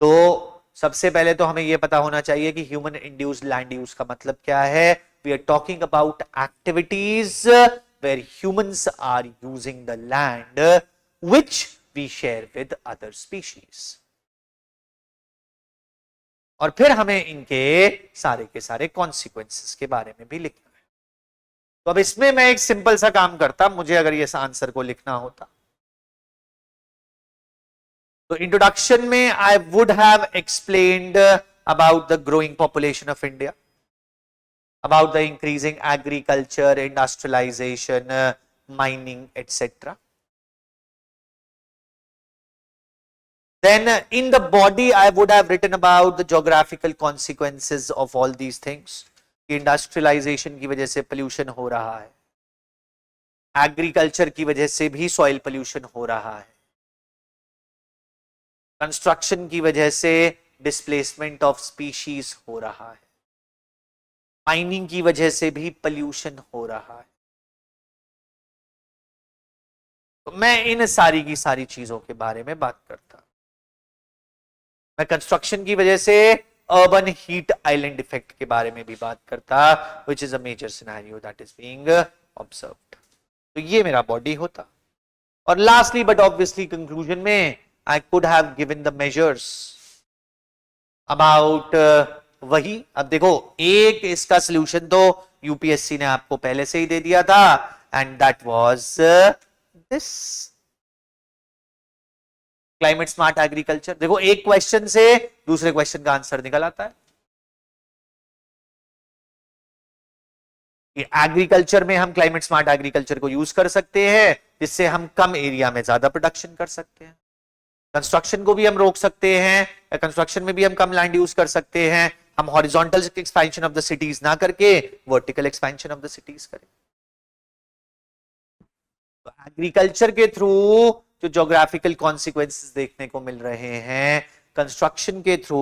तो सबसे पहले तो हमें यह पता होना चाहिए कि ह्यूमन इंड्यूस्ड लैंड यूज का मतलब क्या है। We are talking about activities where humans are using the land which we share with other species, और फिर हमें इनके सारे के सारे कॉन्सिक्वेंसेस के बारे में भी लिखना है। तो अब इसमें मैं एक सिंपल सा काम करता, मुझे अगर ये आंसर को लिखना होता तो इंट्रोडक्शन में I would have explained about the growing population of India, about the increasing agriculture, industrialisation, mining etcetera. Then in the body I would have written about the geographical consequences of all these things. Industrialisation की वजह से pollution हो रहा है, agriculture की वजह से भी सॉइल पोल्यूशन हो रहा है, कंस्ट्रक्शन की वजह से डिस्प्लेसमेंट ऑफ स्पीशीज हो रहा है, माइनिंग की वजह से भी पोल्यूशन हो रहा है। तो मैं इन सारी की सारी चीजों के बारे में बात करता। मैं कंस्ट्रक्शन की वजह से अर्बन हीट आइलैंड इफेक्ट के बारे में भी बात करता, which is a major scenario that is being observed। तो ये मेरा बॉडी होता। और लास्टली बट ऑब्वियसली कंक्लूजन में I could have given the measures about वही। अब देखो एक इसका सोल्यूशन तो यूपीएससी ने आपको पहले से ही दे दिया था, and that was this climate smart agriculture. देखो एक क्वेश्चन से दूसरे क्वेश्चन का आंसर निकल आता है। एग्रीकल्चर में हम क्लाइमेट स्मार्ट एग्रीकल्चर को यूज कर सकते हैं, जिससे हम कम एरिया में ज्यादा प्रोडक्शन कर सकते हैं। कंस्ट्रक्शन को भी हम रोक सकते हैं, कंस्ट्रक्शन में भी हम कम लैंड यूज कर सकते हैं, हम horizontal expansion of the cities ना करके vertical expansion of the cities करें। तो एग्रीकल्चर के थ्रू जो ज्योग्राफिकल कॉन्सिक्वेंसेस देखने को मिल रहे हैं, कंस्ट्रक्शन के थ्रू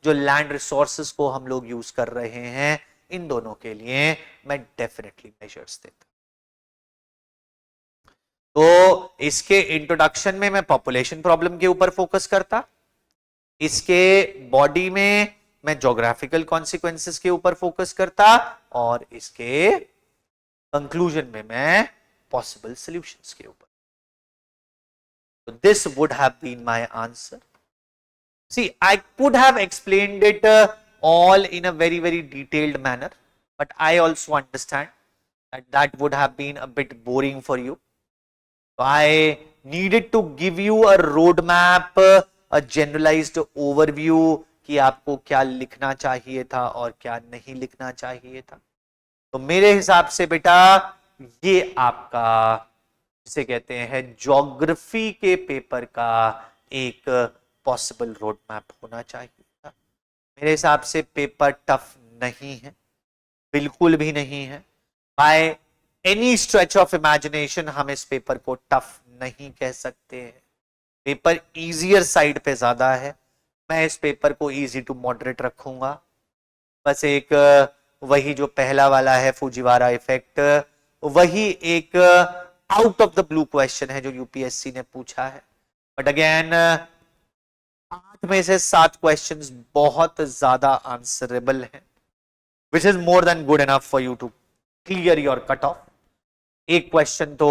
जो लैंड रिसोर्सेस को हम लोग यूज कर रहे हैं, इन दोनों के लिए मैं डेफिनेटली मेजर्स देता। तो इसके इंट्रोडक्शन में मैं पॉपुलेशन प्रॉब्लम के ऊपर फोकस करता, इसके बॉडी में मैं ज्योग्राफिकल कॉन्सिक्वेंसेस के ऊपर फोकस करता, और इसके कंक्लूजन में मैं पॉसिबल सॉल्यूशंस के ऊपर। So this would have been my answer. See, I could have explained it all in a very, very detailed manner, but I also understand that that would have been a bit boring for you. So I needed to give you a roadmap, a generalized overview कि आपको क्या लिखना चाहिए था और क्या नहीं लिखना चाहिए था। तो मेरे हिसाब से बेटा ये आपका जिसे कहते हैं ज्योग्राफी के पेपर का एक पॉसिबल रोड मैप होना चाहिए था। मेरे हिसाब से पेपर टफ नहीं है, बिल्कुल भी नहीं है। By any stretch of imagination हम इस पेपर को टफ नहीं कह सकते हैं। पेपर इजियर साइड पे ज्यादा है। मैं इस पेपर को इजी टू मॉडरेट रखूंगा। बस एक वही जो पहला वाला है फुजीवारा इफेक्ट, वही एक out of the blue question है जो यूपीएससी ने पूछा है। बट अगेन 8 में से 7 क्वेश्चंस बहुत ज्यादा आंसरेबल हैं, which is more than good enough for you to clear your cut off. एक क्वेश्चन तो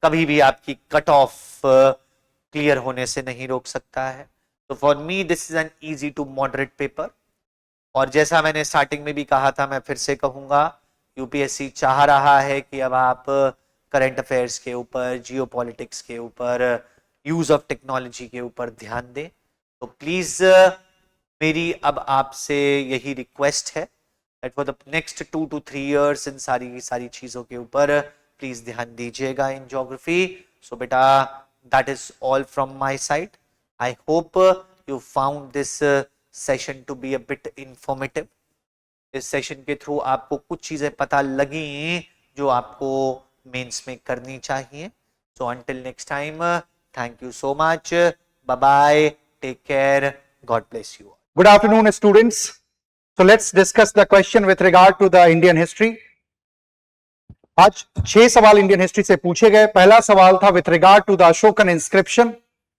कभी भी आपकी कट ऑफ क्लियर होने से नहीं रोक सकता है। तो for me this is an easy to moderate paper. और जैसा मैंने स्टार्टिंग में भी कहा था, मैं फिर से कहूंगा, यूपीएससी चाह रहा है कि अब आप करंट अफेयर्स के ऊपर, जियोपॉलिटिक्स के ऊपर, यूज ऑफ टेक्नोलॉजी के ऊपर ध्यान दें। तो प्लीज मेरी अब आपसे यही रिक्वेस्ट है that for the next 2 to 3 years इन सारी चीजों के ऊपर प्लीज ध्यान दीजिएगा इन ज्योग्राफी। सो बेटा that is all from my side. I hope you found this session to be a bit informative. इस सेशन के थ्रू आपको कुछ चीजें पता लगी जो आपको मेंस में करनी चाहिए। So until next time, thank you so much, bye bye, take care, God bless you. Good afternoon, students. So let's discuss the question with regard to the Indian history. आज 6 सवाल इंडियन हिस्ट्री से पूछे गए। पहला सवाल था with regard to the Ashokan inscription.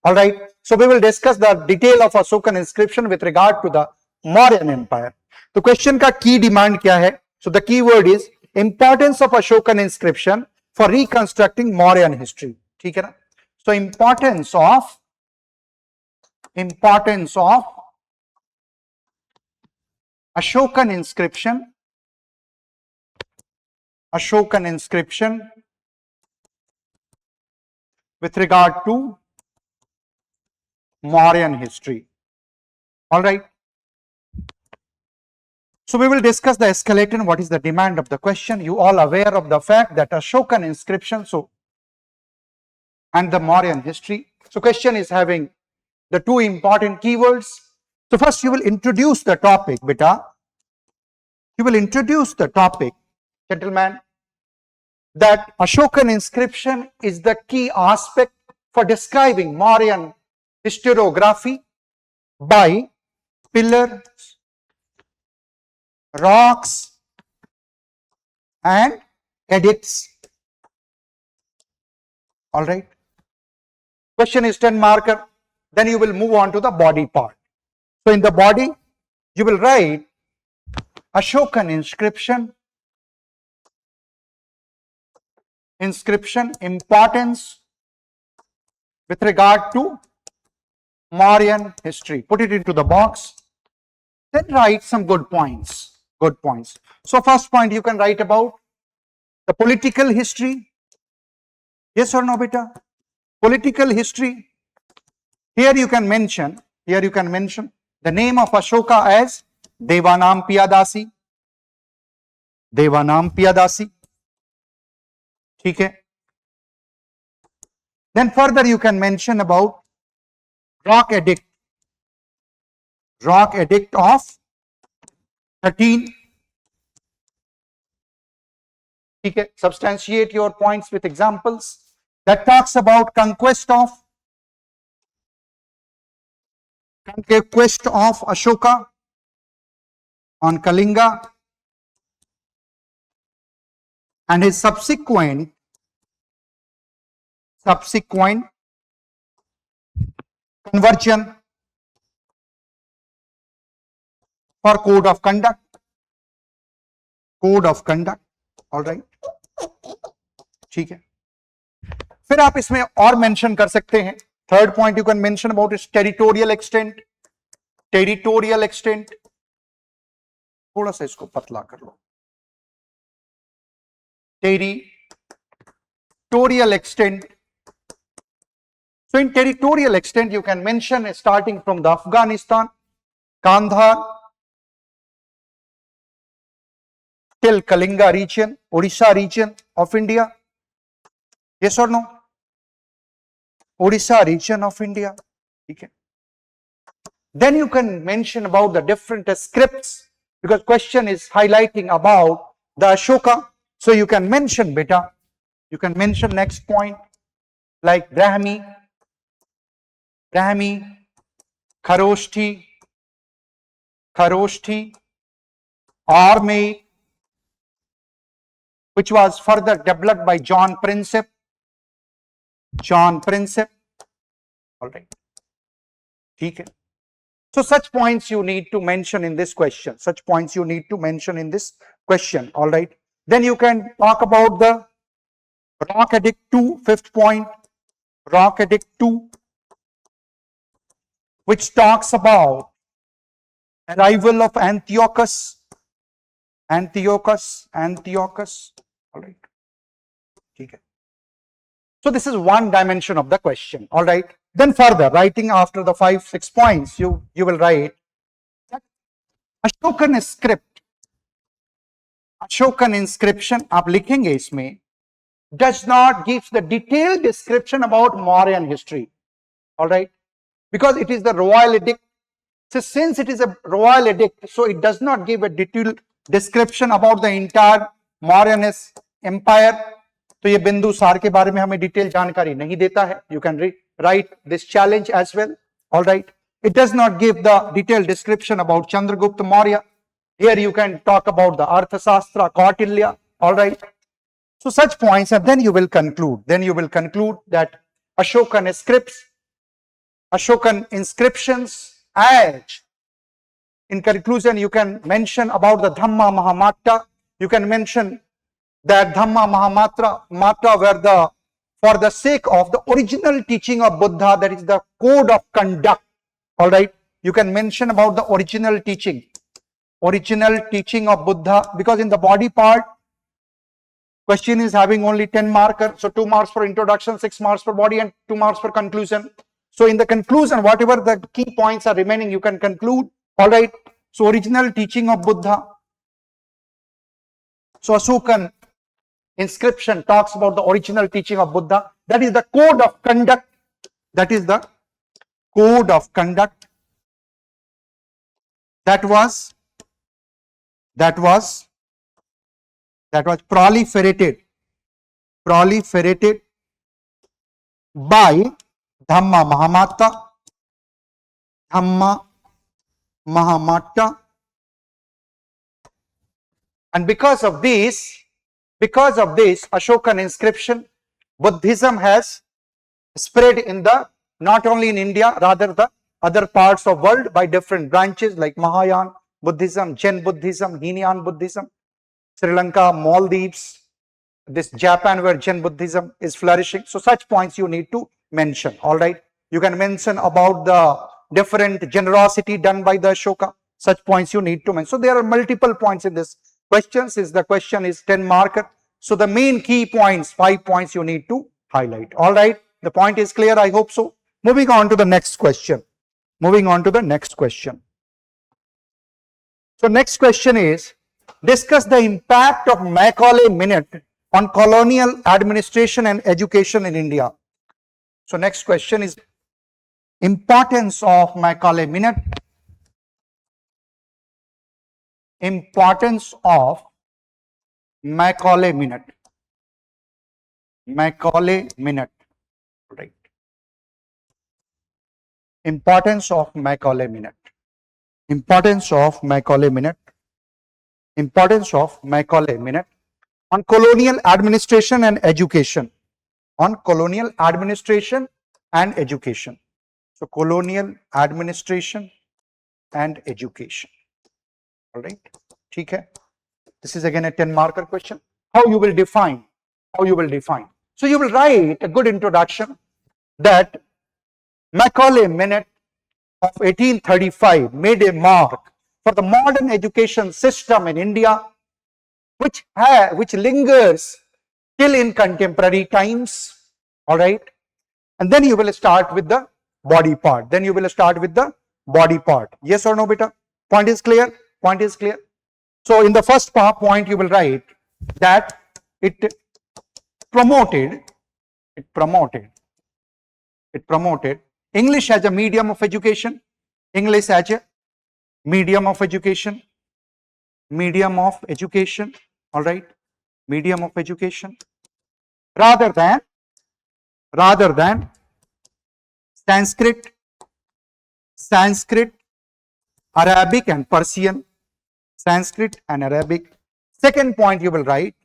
All right. So we will discuss the detail of Ashokan inscription with regard to the Mauryan Empire. तो question का की डिमांड क्या है? So the key word is importance of Ashokan inscription for reconstructing Mauryan history. ठीक है ना? So importance of Ashokan inscription with regard to Mauryan history. All right. So we will discuss the skeleton. What is the demand of the question? You all aware of the fact that Ashokan inscription and the Mauryan history. So question is having the 2 important keywords. So first you will introduce the topic, beta. You will introduce the topic, gentlemen, that Ashokan inscription is the key aspect for describing Mauryan historiography by pillars, rocks and edicts. All right. Question is 10 marker. Then you will move on to the body part. So in the body, you will write Ashokan inscription importance with regard to Mauryan history. Put it into the box. Then write some good points. Good points. So first point you can write about the political history. Yes or no, beta? Political history. Here you can mention the name of Ashoka as Devanam Piyadasi. ठीक है. Then further you can mention about rock edict of 13. Okay, substantiate your points with examples. That talks about conquest of Ashoka on Kalinga and his subsequent conversion for code of conduct. All right, ठीक है. फिर आप इसमें और mention कर सकते हैं. Third point you can mention about is territorial extent. थोड़ा सा इसको पतला कर लो. territorial extent. So in territorial extent, you can mention starting from the Afghanistan, Kandahar, till Kalinga region, Odisha region of India. Yes or no? Odisha region of India. Okay. Then you can mention about the different scripts, because question is highlighting about the Ashoka. So you can mention beta. You can mention next point like Brahmi, Kharoshthi, Army, which was further developed by John Prinsep. All right. Okay. So such points you need to mention in this question. All right. Then you can talk about the Rock Edict 2, fifth point, Rock Edict 2, which talks about arrival of Antiochus. All right. Okay. So this is one dimension of the question. All right. Then further, writing after the 5-6 points, you will write that Ashokan inscription आप लिखेंगे इसमें, does not give the detailed description about Mauryan history. All right. Because it is the royal edict. So since it is a royal edict, so it does not give a detailed description about the entire Mauryanist empire. तो ये बिंदुसार के बारे में हमें detail जानकारी नहीं देता है. You can write this challenge as well. All right. It does not give the detailed description about Chandragupta Maurya. Here you can talk about the Arthashastra, Kautilya. All right. So such points, and then you will conclude. That Ashokan inscriptions, as in conclusion you can mention about the Dhamma Mahamatra. You can mention that Dhamma Mahamatra were for the sake of the original teaching of Buddha, that is the code of conduct. All right. You can mention about the original teaching of Buddha, because in the body part, question is having only 10 markers. So 2 marks for introduction, 6 marks for body, and 2 marks for conclusion. So in the conclusion, whatever the key points are remaining, you can conclude. All right. So original teaching of Buddha. So Ashokan inscription talks about the original teaching of Buddha. That is the code of conduct. That was proliferated by Dhamma Mahamatra. And because of this Ashokan inscription, Buddhism has spread in not only in India, rather the other parts of world by different branches like Mahayana Buddhism, Jain Buddhism, Hinayan Buddhism, Sri Lanka, Maldives, this Japan where Jain Buddhism is flourishing. So such points you need to mention. All right. You can mention about the different generosity done by the Ashoka. Such points you need to mention. So there are multiple points in this question. Since the question is 10 marker, so the main key points, 5 points you need to highlight. All right. The point is clear. I hope so. Moving on to the next question. So next question is, discuss the impact of Macaulay Minute on colonial administration and education in India. So next question is, Importance of Macaulay Minute. Importance of Macaulay Minute. Macaulay Minute. Right. Importance of Macaulay Minute. Importance of Macaulay Minute. Importance of Macaulay Minute on colonial administration and education. On colonial administration and education. So colonial administration and education. All right. Okay. This is again a 10 marker question. How you will define? How you will define? So you will write a good introduction that Macaulay Minute of 1835 made a mark for the modern education system in India, which lingers till in contemporary times. All right. And then you will start with the body part. Then you will start with the body part. Yes or no, beta? Point is clear? Point is clear? So in the first point you will write that it promoted English as a medium of education. English as a medium of education. Medium of education. All right. Medium of education. Rather than Sanskrit, Arabic and Persian. Sanskrit and Arabic. Second point you will write.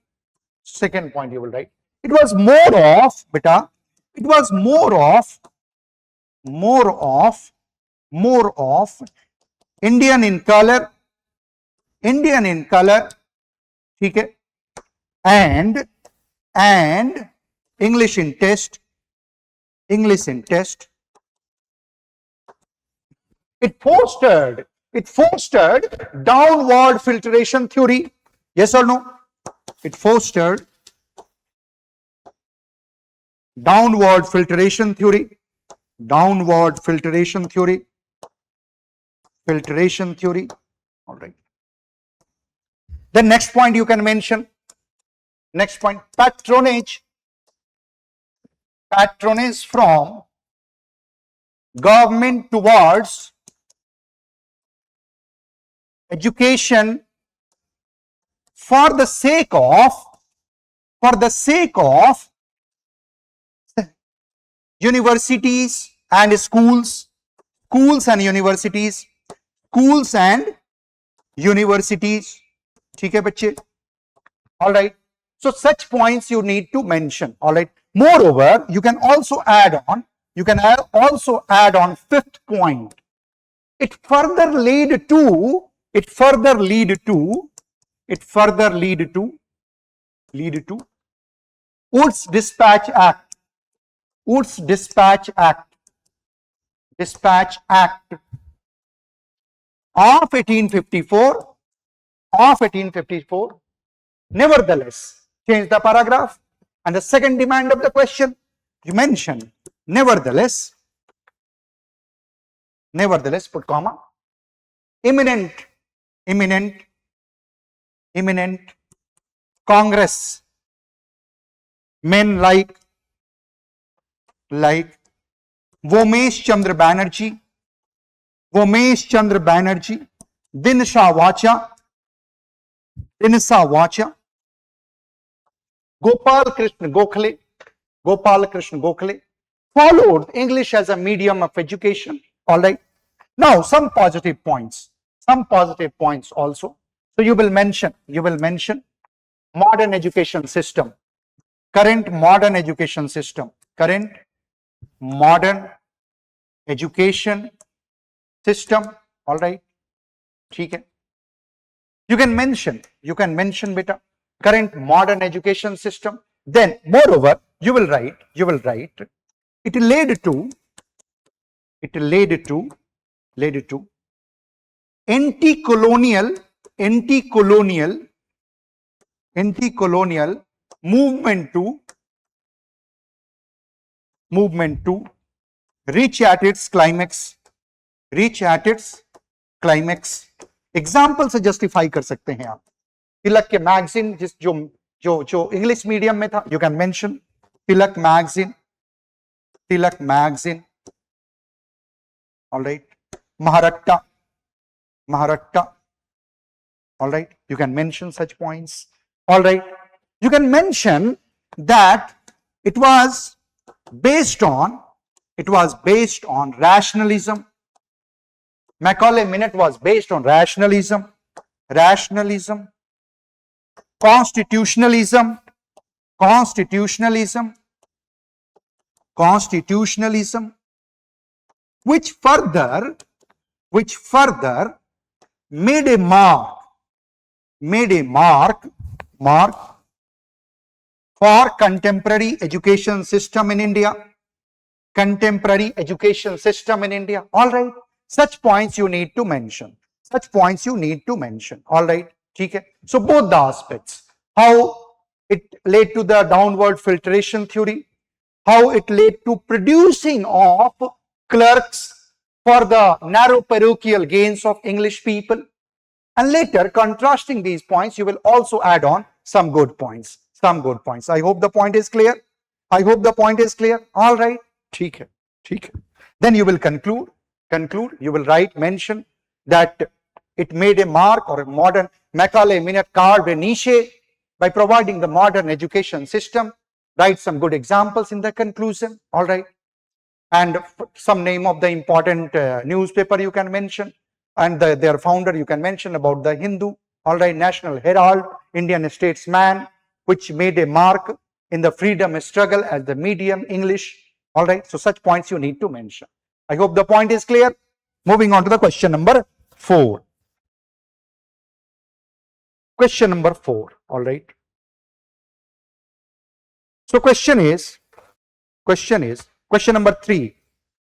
It was more of, beta, it was more of Indian in color, okay, and English in test. It fostered downward filtration theory. Yes or no? It fostered downward filtration theory. All right. The next point you can mention. Next point, patronage from government towards education for the sake of universities and schools and universities. ठीक है बच्चे? All right. So such points you need to mention. All right. Moreover, you can also add on fifth point. It further lead to Woods Dispatch Act of 1854. Nevertheless, change the paragraph and the second demand of the question you mention nevertheless put comma, imminent Congress men like Vomesh Chandra Banerjee, Dinsa Vacha, Gopal Krishna Gokhale followed English as a medium of education. All right. Now some positive points also. So you will mention modern education system, current modern education system. All right. ठीक है. You can mention beta current modern education system. Then moreover you will write it led to anti-colonial movement to reach at its climax. Example से justify कर सकते हैं आप. तिलक के magazine जो English medium में था, you can mention Tilak magazine all right. Maharatta, Maharatta, all right. You can mention such points, all right. You can mention that it was based on rationalism. Macaulay Minute was based on rationalism, constitutionalism, which further made a mark for contemporary education system in India. All right. Such points you need to mention. All right. Okay. So both the aspects, how it led to the downward filtration theory, how it led to producing of clerks for the narrow parochial gains of English people, and later contrasting these points, you will also add on some good points. I hope the point is clear. All right. ठीक है. Then you will conclude. You will mention that it made a mark, or a modern Macaulay Minute carved a niche by providing the modern education system. Write some good examples in the conclusion. All right. And some name of the important newspaper you can mention, and their founder you can mention, about the Hindu. All right. National Herald, Indian Statesman, which made a mark in the freedom struggle as the medium English. All right. So such points you need to mention. I hope the point is clear. Moving on to the question number 4. Question number 4. All right. So question number 3.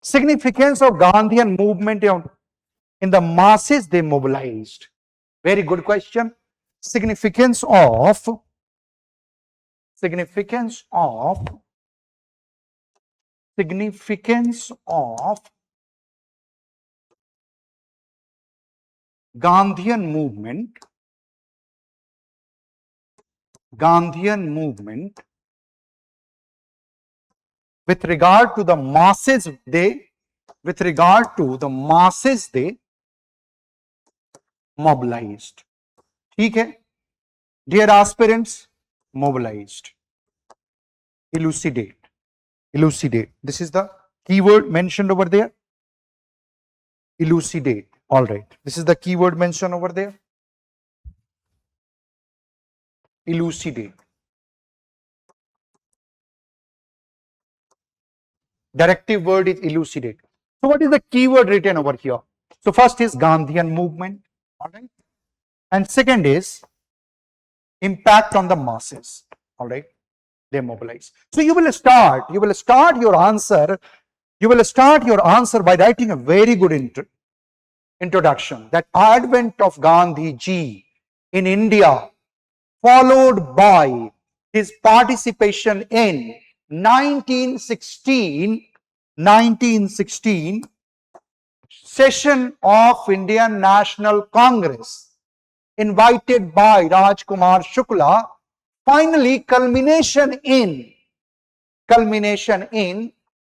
Significance of Gandhian movement in the masses they mobilized. Very good question. Significance of Gandhian movement with regard to the masses they mobilized. ठीक है. Dear aspirants, mobilized. Elucidate. This is the keyword mentioned over there. Elucidate. All right. This is the keyword mentioned over there. Elucidate. Directive word is elucidate. So what is the keyword written over here? So first is Gandhian movement. All right. And second is impact on the masses. All right. They mobilize. So you will start your answer by writing a very good introduction, that advent of Gandhi ji in India, followed by his participation in 1916 session of Indian National Congress, invited by Rajkumar Shukla, finally culmination in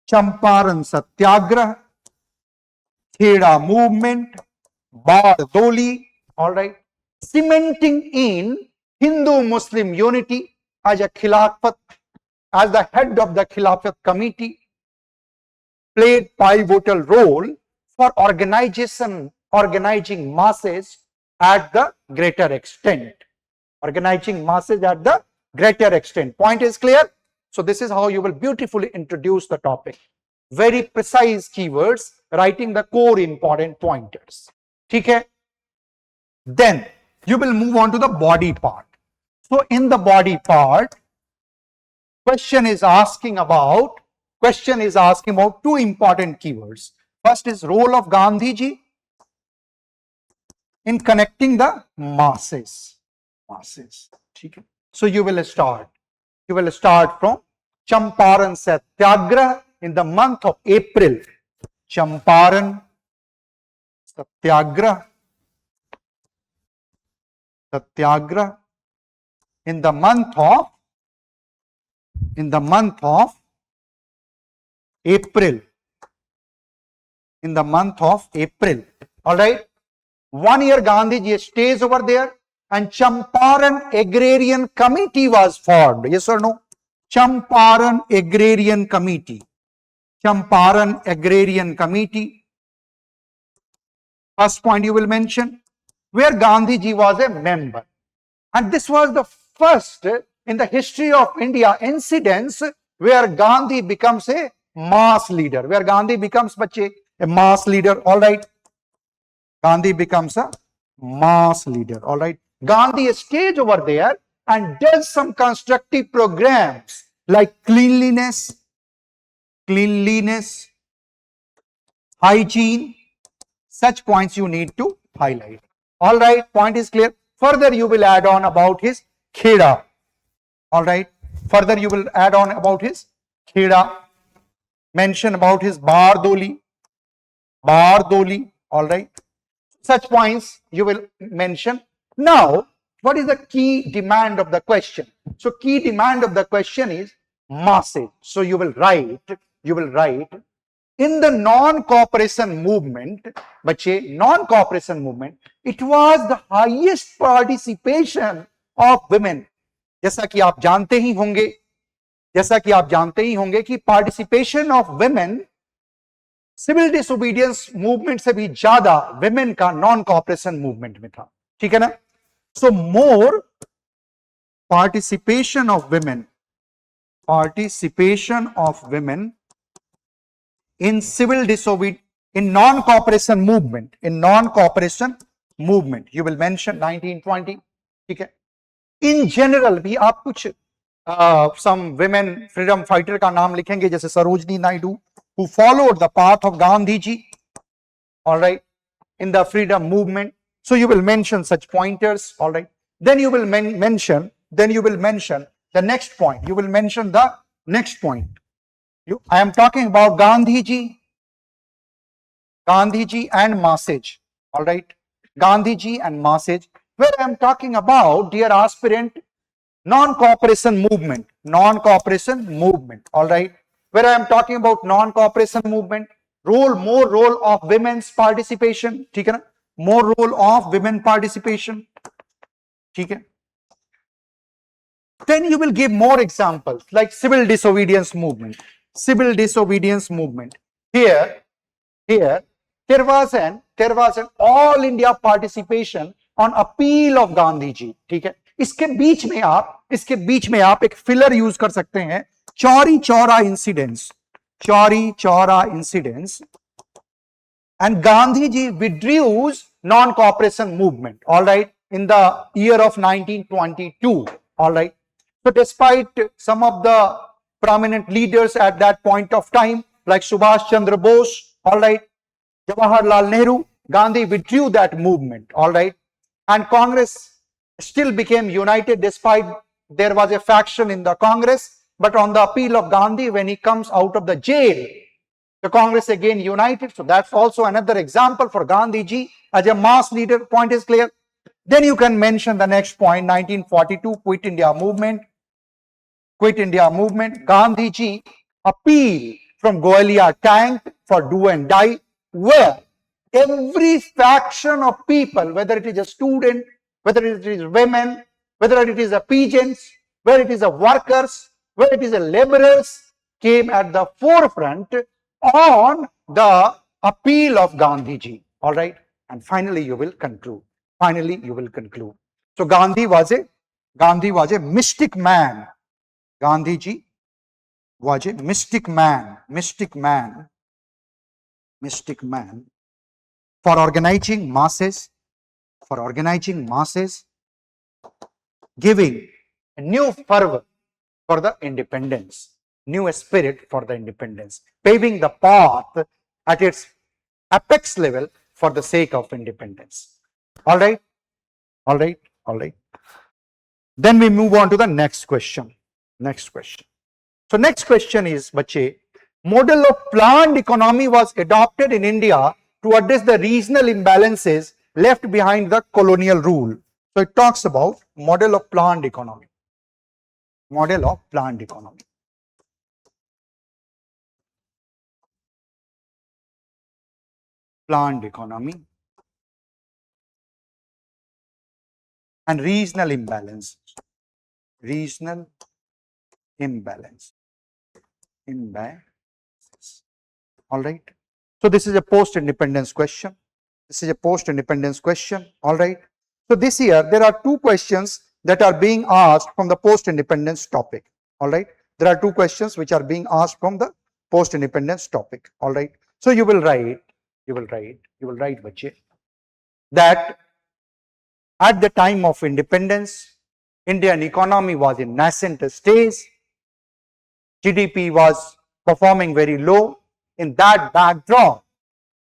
Champaran Satyagraha, Kheda movement, Bardoli, all right, cementing in Hindu-Muslim unity as the head of the Khilafat committee, played pivotal role for organizing masses at the greater extent. Point is clear? So this is how you will beautifully introduce the topic. Very precise keywords, writing the core important pointers. Okay? Then you will move on to the body part. So in the body part, question is asking about two important keywords. First is role of Gandhiji in connecting the masses. Okay? So you will start from Champaran Satyagraha in the month of April. Champaran Satyagraha in the month of April in the month of April. All right. 1 year Gandhiji stays over there and Champaran Agrarian Committee was formed. Yes or no? Champaran Agrarian Committee. Champaran Agrarian Committee. First point you will mention, where Gandhiji was a member. And this was the first in the history of India incidents where Gandhi becomes a mass leader. Where Gandhi becomes a mass leader. All right. Gandhi becomes a mass leader. All right. Gandhi stays over there and does some constructive programs like cleanliness, hygiene. Such points you need to highlight. All right. Point is clear. Further, you will add on about his kheda. All right. Further, you will add on about his kheda. Mention about his bardoli. All right. Such points you will mention. Now, what is the key demand of the question? So, key demand of the question is masses. So, you will write in the non-cooperation movement, non-cooperation movement, it was the highest participation of women. जैसा कि आप जानते ही होंगे कि participation of women civil disobedience movement से भी ज्यादा women का नॉन कॉपरेशन मूवमेंट में था. ठीक है ना? So more participation of women in civil disobedience in non cooperation movement you will mention 1920. ठीक है. इन जनरल भी आप कुछ सम विमेन फ्रीडम फाइटर का नाम लिखेंगे, जैसे Sarojini Naidu, who followed the path of Gandhiji, all right, in the freedom movement. So you will mention such pointers, all right. Then you will mention the next point. You will mention the next point. I am talking about Gandhiji and Masage, all right. Gandhiji and Masage, where I am talking about, dear aspirant, non-cooperation movement, all right. Where I am talking about non-cooperation movement, more role of women's participation, ठीक है ना? More role of women participation, ठीक है? Then you will give more examples like civil disobedience movement. Here there was an all India participation on appeal of Gandhiji. ठीक है? इसके बीच में आप एक फिलर यूज कर सकते हैं, Chauri Chaura incidents, and Gandhiji withdrew non-cooperation movement, all right, in the year of 1922, all right. So despite some of the prominent leaders at that point of time, like Subhash Chandra Bose, all right, Jawaharlal Nehru, Gandhi withdrew that movement, all right, and Congress still became united despite there was a faction in the Congress. But on the appeal of Gandhi, when he comes out of the jail, the Congress again united. So that's also another example for Gandhiji as a mass leader. Point is clear. Then you can mention the next point, 1942 Quit India movement. Gandhiji appeal from Goalia tank for do and die, where every faction of people, whether it is a student, whether it is women, whether it is a peasants, whether it is a workers, whether it is a laborers, came at the forefront on the appeal of Gandhiji. All right. And finally, you will conclude. So Gandhi was a mystic man. Gandhiji was a mystic man for organizing masses, giving a new fervor for the independence, new spirit for the independence, paving the path at its apex level for the sake of independence. All right. Then we move on to the next question. So next question is, bache, model of planned economy was adopted in India to address the regional imbalances left behind the colonial rule. So it talks about model of planned economy. planned economy, and regional imbalance. Regional imbalance. All right. So this is a post-independence question. This is a post-independence question. All right. So this year there are two questions that are being asked from the post-independence topic. All right. There are two questions which are being asked from the post-independence topic. All right. So you will write, bache, that at the time of independence, Indian economy was in nascent stage. GDP was performing very low. In that backdrop,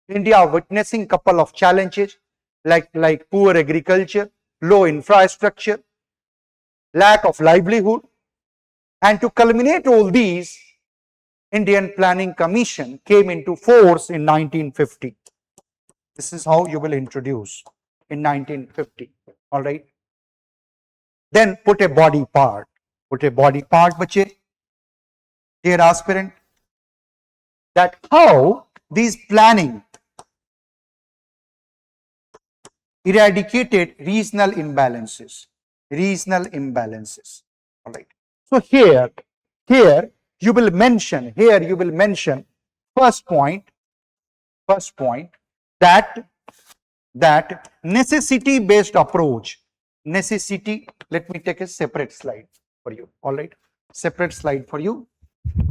India witnessing couple of challenges like poor agriculture, low infrastructure, lack of livelihood. And to culminate all these, Indian Planning Commission came into force in 1950. This is how you will introduce in 1950. All right. Then put a body part. Bache, dear aspirant, that how these planning eradicated regional imbalances. All right. So here you will mention first point that necessity based approach. Let me take a separate slide for you. All right. Separate slide for you.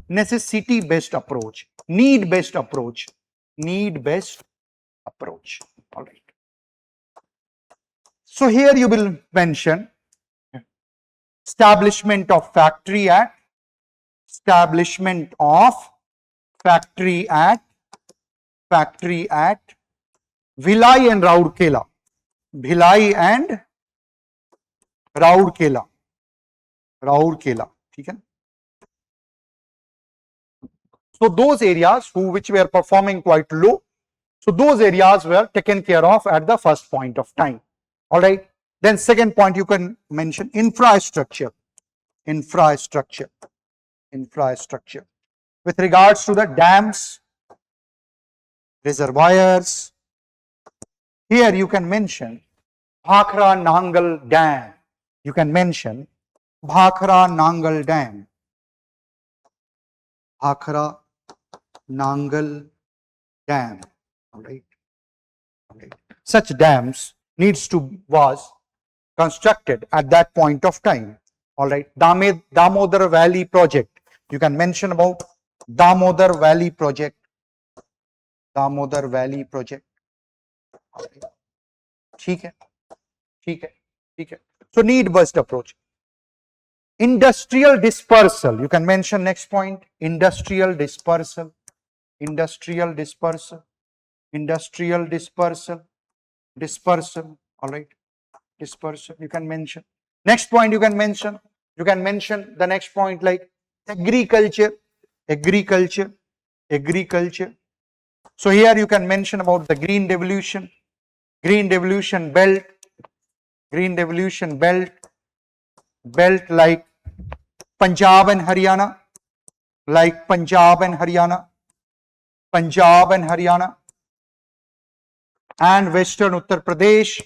Necessity based approach, need based approach. All right. So here you will mention establishment of Factory Act, Bhilai and Rourkela. ठीक है. So those areas which were performing quite low, so those areas were taken care of at the first point of time. All right. Then second point you can mention infrastructure. With regards to the dams, reservoirs, here you can mention Bhakra Nangal Dam. Bhakra Nangal Dam. All right. Such dams was constructed at that point of time. All right. Damodar Valley project. You can mention about Damodar Valley project. All right. ठीक है. So need based approach. Industrial dispersal. You can mention next point. Industrial dispersal. All right. Dispersal. You can mention. Next point you can mention. The next point like agriculture. So here you can mention about the green revolution belt. Like Punjab and Haryana, and Western Uttar Pradesh.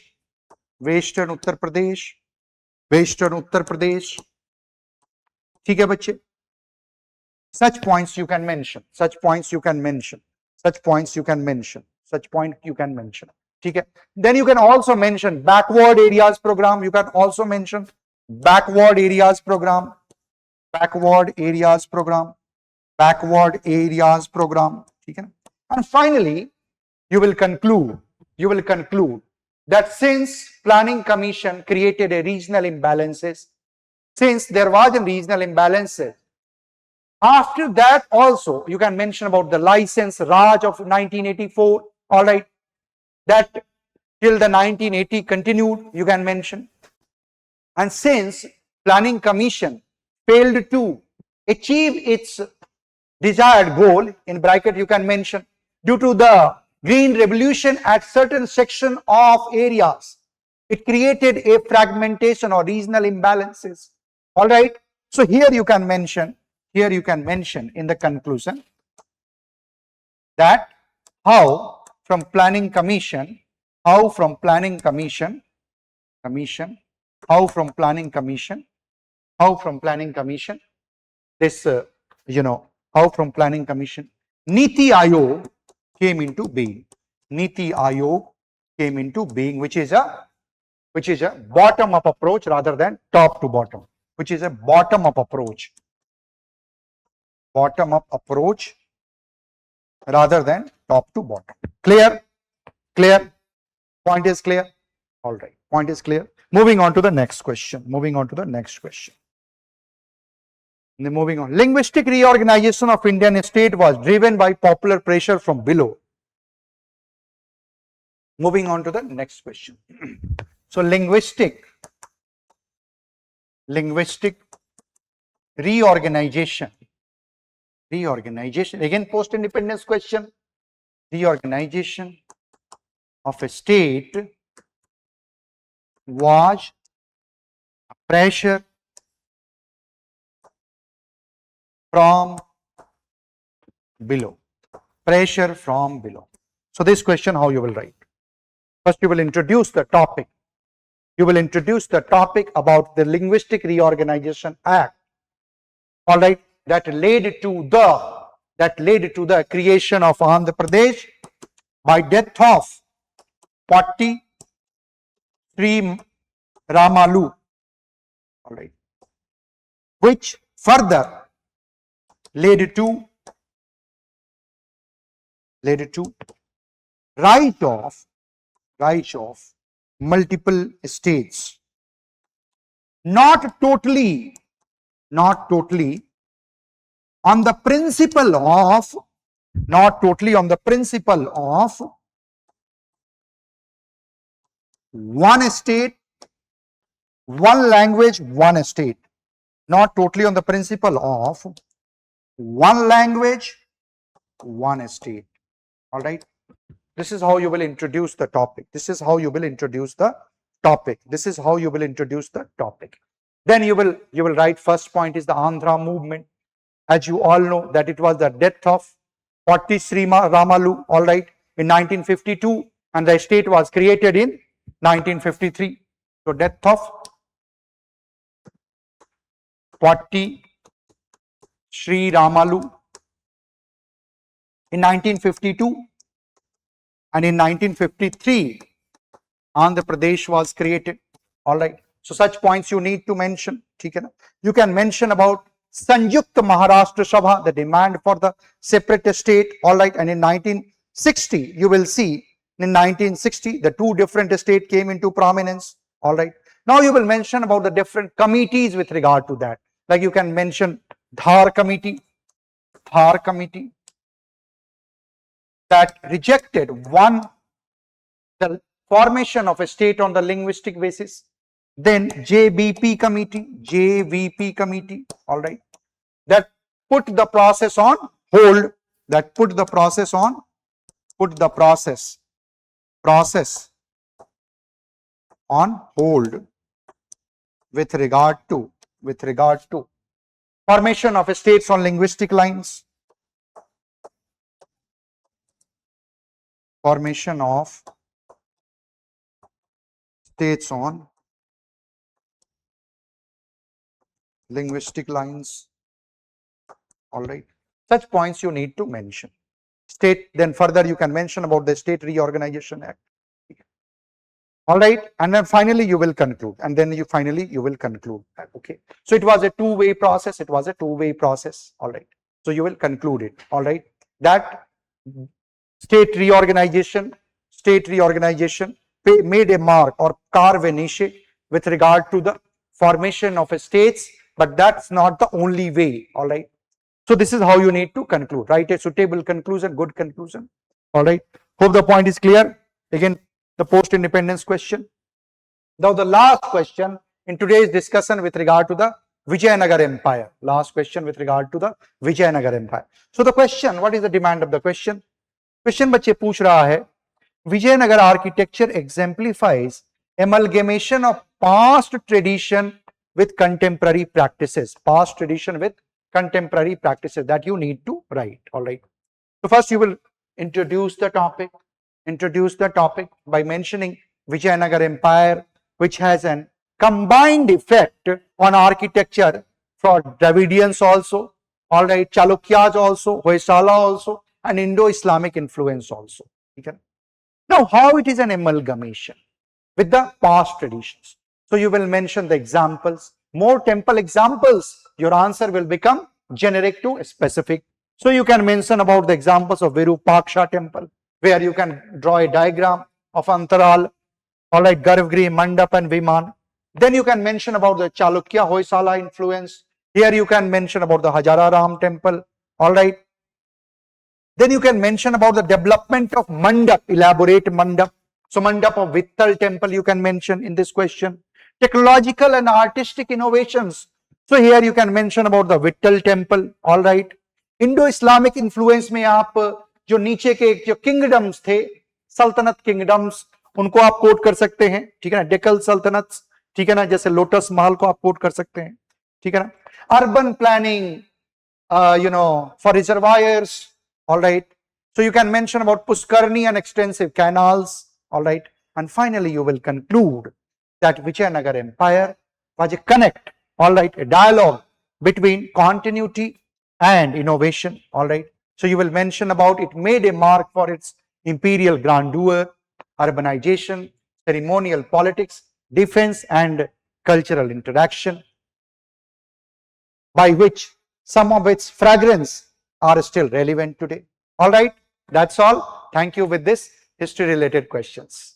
ठीक है बच्चे. Such points you can mention. ठीक है. Then you can also mention backward areas program. ठीक है. And finally you will conclude that since Planning Commission created a regional imbalances, after that also you can mention about the license Raj of 1984. All right. That till the 1980 continued, you can mention. And since Planning Commission failed to achieve its desired goal, in bracket you can mention, due to the green revolution at certain section of areas, it created a fragmentation or regional imbalances. All right. So here you can mention in the conclusion that how from planning commission, how from planning commission, how from planning commission, this, how from planning commission, Niti Aayog came into being. Niti Aayog came into being, which is a bottom up approach rather than top to bottom, which is a bottom up approach rather than top to bottom. Clear? Point is clear? All right, point is clear. Moving on to the next question. Moving on. Linguistic reorganization of Indian state was driven by popular pressure from below. Moving on to the next question. So linguistic reorganization, again post independence question. Reorganization of a state was pressure from below. So this question, how you will write? First you will introduce the topic. About the Linguistic Reorganization Act, all right, that led to the creation of Andhra Pradesh by death of Potti Sri Ramalu, all right, which further led to rise of multiple states, not totally on the principle of one state, one language, one state, not totally on the principle of one language, one state. All right. This is how you will introduce the topic. Then you will write first point is the Andhra movement. As you all know that it was the death of Potti Sri Ramalu, all right, in 1952, and the state was created in 1953. So death of Potti Sri Ramalu in 1952. And in 1953, Andhra Pradesh was created. All right. So such points you need to mention. You can mention about Sanjukta Maharashtra Sabha, the demand for the separate state. All right. And in 1960, you will see in 1960, the two different states came into prominence. All right. Now you will mention about the different committees with regard to that. Like you can mention Dhar committee that rejected the formation of a state on the linguistic basis. Then JVP committee, all right, that put the process on hold, on hold with regard to formation of states on linguistic lines. Formation of states on linguistic lines. All right. Such points you need to mention. State, then further you can mention about the State Reorganization Act. All right. And then finally you will conclude. Okay. So it was a two-way process. All right. So you will conclude it. All right. That state reorganization made a mark or carve a niche with regard to the formation of states, but that's not the only way. All right. So this is how you need to conclude. Write a suitable conclusion, good conclusion. All right. Hope the point is clear. Again, the post-independence question. Now the last question in today's discussion with regard to the Vijayanagar Empire. So the question, what is the demand of the question? Question बच्चे पूछ रहा है Vijayanagara architecture exemplifies amalgamation of past tradition with contemporary practices. That you need to write. All right. So first you will introduce the topic. introduce the topic by mentioning Vijayanagar Empire, which has an combined effect on architecture for Dravidians also, all right, Chalukyas also, Hoysala also, and Indo-Islamic influence also. Okay? Now, how it is an amalgamation with the past traditions. So you will mention the examples, more temple examples, your answer will become generic to specific. So you can mention about the examples of Virupaksha temple, where you can draw a diagram of Antaral, all right, Garbhagriha, Mandap and Viman. Then you can mention about the Chalukya Hoysala influence. Here you can mention about the Hajararam temple, all right. Then you can mention about the development of Mandap, elaborate Mandap. So Mandap of Vittal temple you can mention in this question. Technological and artistic innovations. So here you can mention about the Vittal temple, all right. Indo-Islamic influence में आप जो नीचे के जो kingdoms थे, सल्तनत kingdoms, उनको आप कोट कर सकते हैं, ठीक है ना, डेक्कन सल्तनत, ठीक है ना, जैसे लोटस महल को आप कोट कर सकते हैं, ठीक है ना. Urban planning, for reservoirs, all right. So you can mention about Puskarni and extensive canals, all right. And finally you will conclude that Vijayanagar Empire was a connect, all right, a dialogue between continuity and innovation, all right. So you will mention about it made a mark for its imperial grandeur, urbanization, ceremonial politics, defense and cultural interaction, by which some of its fragrance are still relevant today. All right, that's all. Thank you with this history related questions.